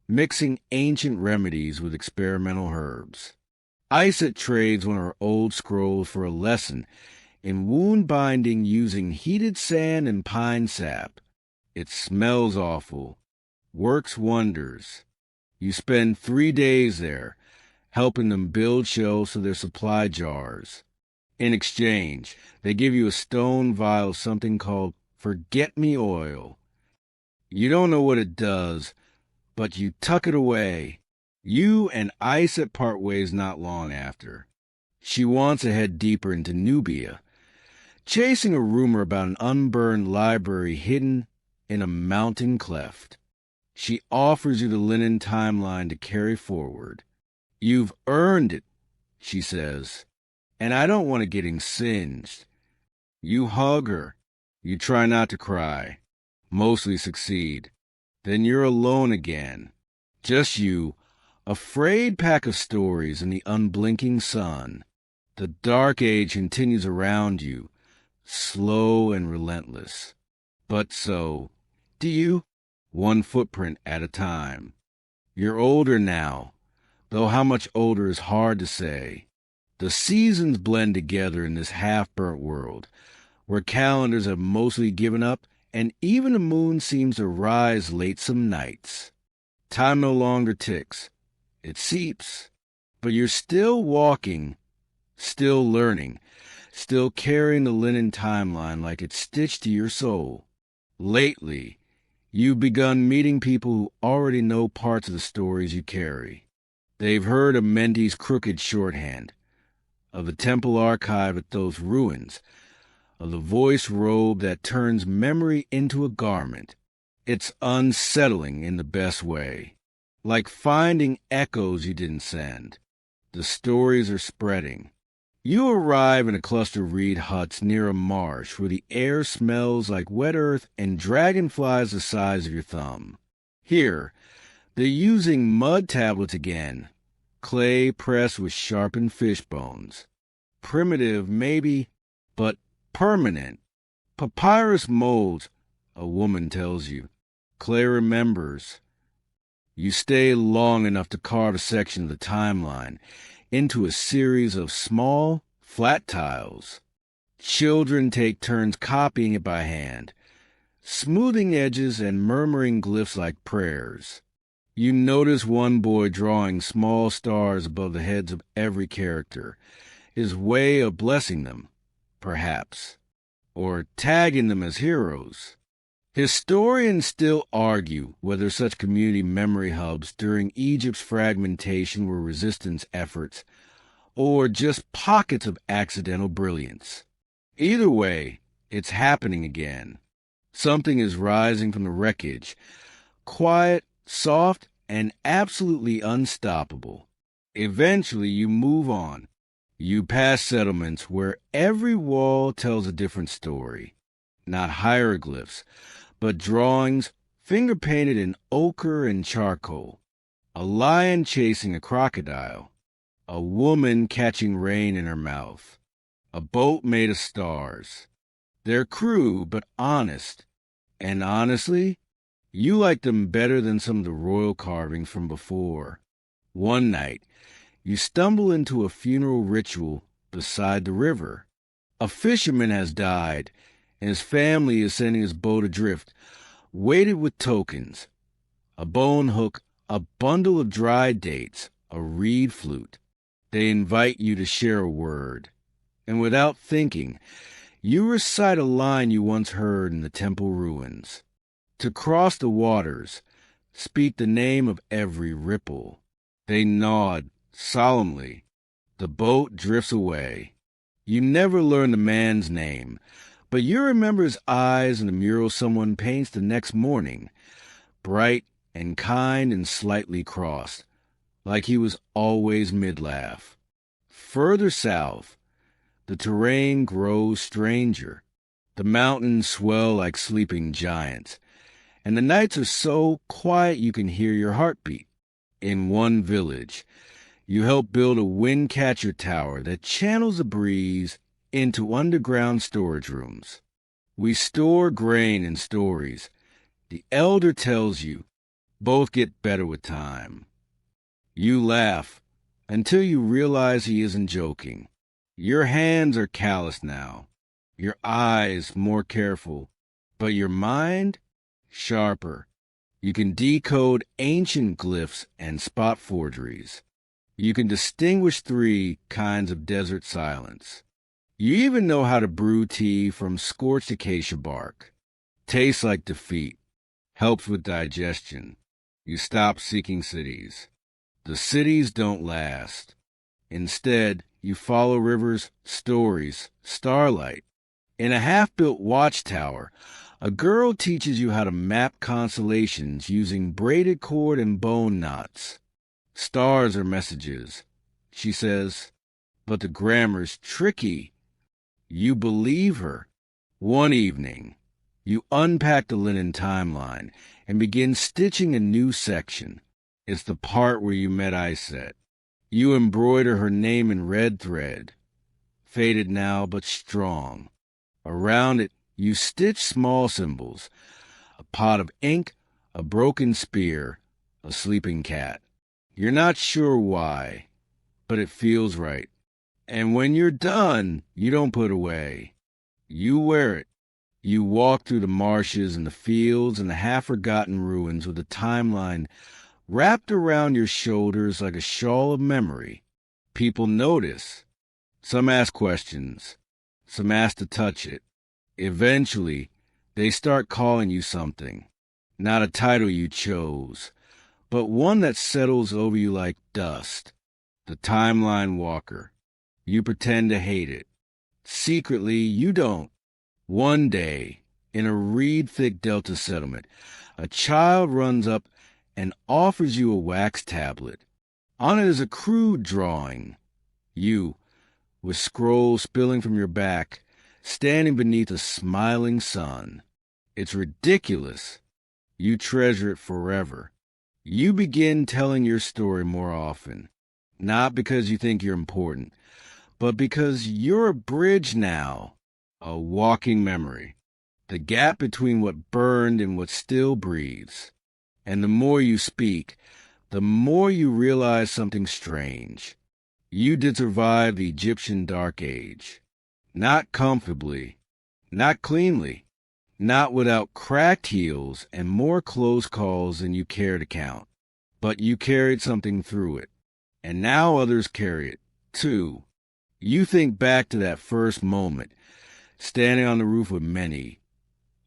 mixing ancient remedies with experimental herbs. Isaac trades one of her old scrolls for a lesson in wound binding using heated sand and pine sap. It smells awful, works wonders. You spend 3 days there, helping them build shelves for their supply jars. In exchange, they give you a stone vial of something called forget-me oil. You don't know what it does, but you tuck it away. You and Isaac part ways not long after. She wants to head deeper into Nubia, chasing a rumor about an unburned library hidden in a mountain cleft. She offers you the linen timeline to carry forward. You've earned it, she says, and I don't want it getting singed. You hug her. You try not to cry. Mostly succeed. Then you're alone again. Just you, a frayed pack of stories in the unblinking sun. The Dark Age continues around you, slow and relentless. But so, do you? One footprint at a time. You're older now, though how much older is hard to say. The seasons blend together in this half-burnt world, where calendars have mostly given up, and even the moon seems to rise late some nights. Time no longer ticks. It seeps. But you're still walking, still learning, still carrying the linen timeline like it's stitched to your soul. Lately, you've begun meeting people who already know parts of the stories you carry. They've heard of Mendy's crooked shorthand, of the temple archive at those ruins, of the voice robe that turns memory into a garment. It's unsettling in the best way, like finding echoes you didn't send. The stories are spreading. You arrive in a cluster of reed huts near a marsh where the air smells like wet earth and dragonflies the size of your thumb. Here, they're using mud tablets again, clay pressed with sharpened fish bones. Primitive, maybe, but permanent. Papyrus molds, a woman tells you, Clay remembers. You stay long enough to carve a section of the timeline into a series of small, flat tiles. Children take turns copying it by hand, smoothing edges and murmuring glyphs like prayers. You notice one boy drawing small stars above the heads of every character, his way of blessing them, perhaps, or tagging them as heroes. Historians still argue whether such community memory hubs during Egypt's fragmentation were resistance efforts or just pockets of accidental brilliance. Either way, it's happening again. Something is rising from the wreckage, quiet, soft, and absolutely unstoppable. Eventually, you move on. You pass settlements where every wall tells a different story. Not hieroglyphs, but drawings finger-painted in ochre and charcoal. A lion chasing a crocodile. A woman catching rain in her mouth. A boat made of stars. They're crude, but honest. And honestly, you like them better than some of the royal carvings from before. One night, you stumble into a funeral ritual beside the river. A fisherman has died, and his family is sending his boat adrift, weighted with tokens. A bone hook, a bundle of dried dates, a reed flute. They invite you to share a word. And without thinking, you recite a line you once heard in the temple ruins. To cross the waters, speak the name of every ripple. They nod solemnly. The boat drifts away. You never learn the man's name, but you remember his eyes and the mural someone paints the next morning, bright and kind and slightly crossed, like he was always mid-laugh. Further south, the terrain grows stranger. The mountains swell like sleeping giants, and the nights are so quiet you can hear your heartbeat. In one village, you help build a wind catcher tower that channels the breeze into underground storage rooms. We store grain in stories. The elder tells you, both get better with time. You laugh until you realize he isn't joking. Your hands are calloused now, your eyes more careful, but your mind sharper. You can decode ancient glyphs and spot forgeries. You can distinguish 3 kinds of desert silence. You even know how to brew tea from scorched acacia bark. Tastes like defeat. Helps with digestion. You stop seeking cities. The cities don't last. Instead, you follow rivers, stories, starlight. In a half-built watchtower, a girl teaches you how to map constellations using braided cord and bone knots. Stars are messages, she says, but the grammar's tricky. You believe her. One evening, you unpack the linen timeline and begin stitching a new section. It's the part where you met Iset. You embroider her name in red thread, faded now but strong. Around it, you stitch small symbols, a pot of ink, a broken spear, a sleeping cat. You're not sure why, but it feels right. And when you're done, you don't put away. You wear it. You walk through the marshes and the fields and the half-forgotten ruins with a timeline wrapped around your shoulders like a shawl of memory. People notice. Some ask questions. Some ask to touch it. Eventually, they start calling you something. Not a title you chose, but one that settles over you like dust. The timeline walker. You pretend to hate it. Secretly, you don't. One day, in a reed-thick Delta settlement, a child runs up and offers you a wax tablet. On it is a crude drawing. You, with scrolls spilling from your back, standing beneath a smiling sun. It's ridiculous. You treasure it forever. You begin telling your story more often, not because you think you're important, but because you're a bridge now, a walking memory. the gap between what burned and what still breathes. And the more you speak, the more you realize something strange. You did survive the Egyptian Dark Age. Not comfortably, not cleanly, not without cracked heels and more close calls than you care to count. But you carried something through it. And now others carry it, too. You think back to that first moment, standing on the roof with many,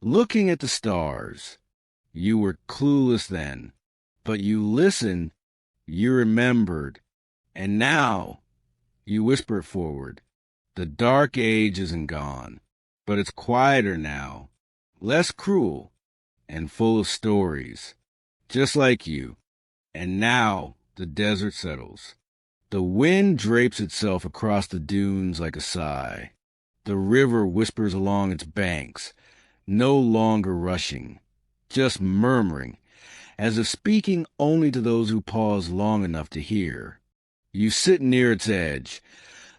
looking at the stars. You were clueless then, but you listened, you remembered, and now you whisper forward. The dark age isn't gone, but it's quieter now, less cruel, and full of stories, just like you. And now the desert settles. The wind drapes itself across the dunes like a sigh. The river whispers along its banks, no longer rushing, just murmuring, as if speaking only to those who pause long enough to hear. You sit near its edge,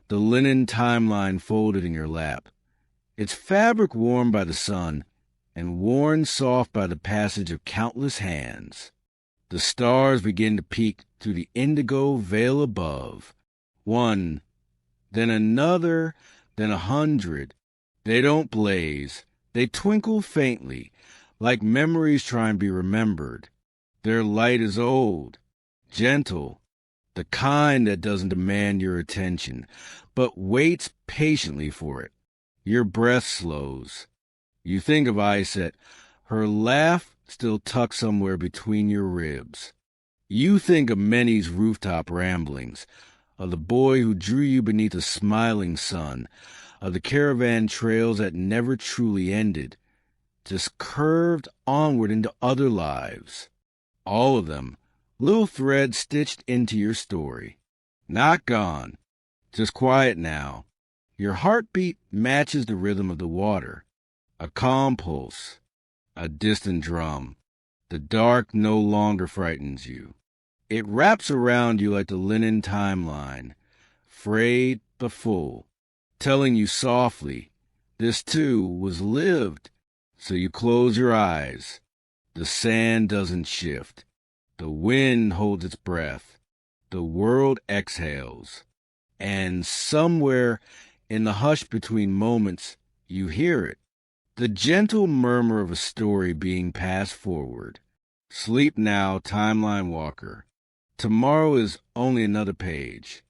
the linen timeline folded in your lap, its fabric warmed by the sun and worn soft by the passage of countless hands. The stars begin to peek through the indigo veil above. One, then another, then 100. They don't blaze. They twinkle faintly, like memories trying to be remembered. Their light is old, gentle, the kind that doesn't demand your attention, but waits patiently for it. Your breath slows. You think of Iset, her laugh still tucked somewhere between your ribs. You think of Many's rooftop ramblings, of the boy who drew you beneath a smiling sun, of the caravan trails that never truly ended, just curved onward into other lives. All of them, little threads stitched into your story. Not gone, just quiet now. Your heartbeat matches the rhythm of the water, a calm pulse, a distant drum. The dark no longer frightens you. It wraps around you like the linen timeline, frayed but full, telling you softly, this too was lived. So you close your eyes. The sand doesn't shift. The wind holds its breath. The world exhales. And somewhere in the hush between moments, you hear it. The gentle murmur of a story being passed forward. Sleep now, timeline walker. Tomorrow is only another page.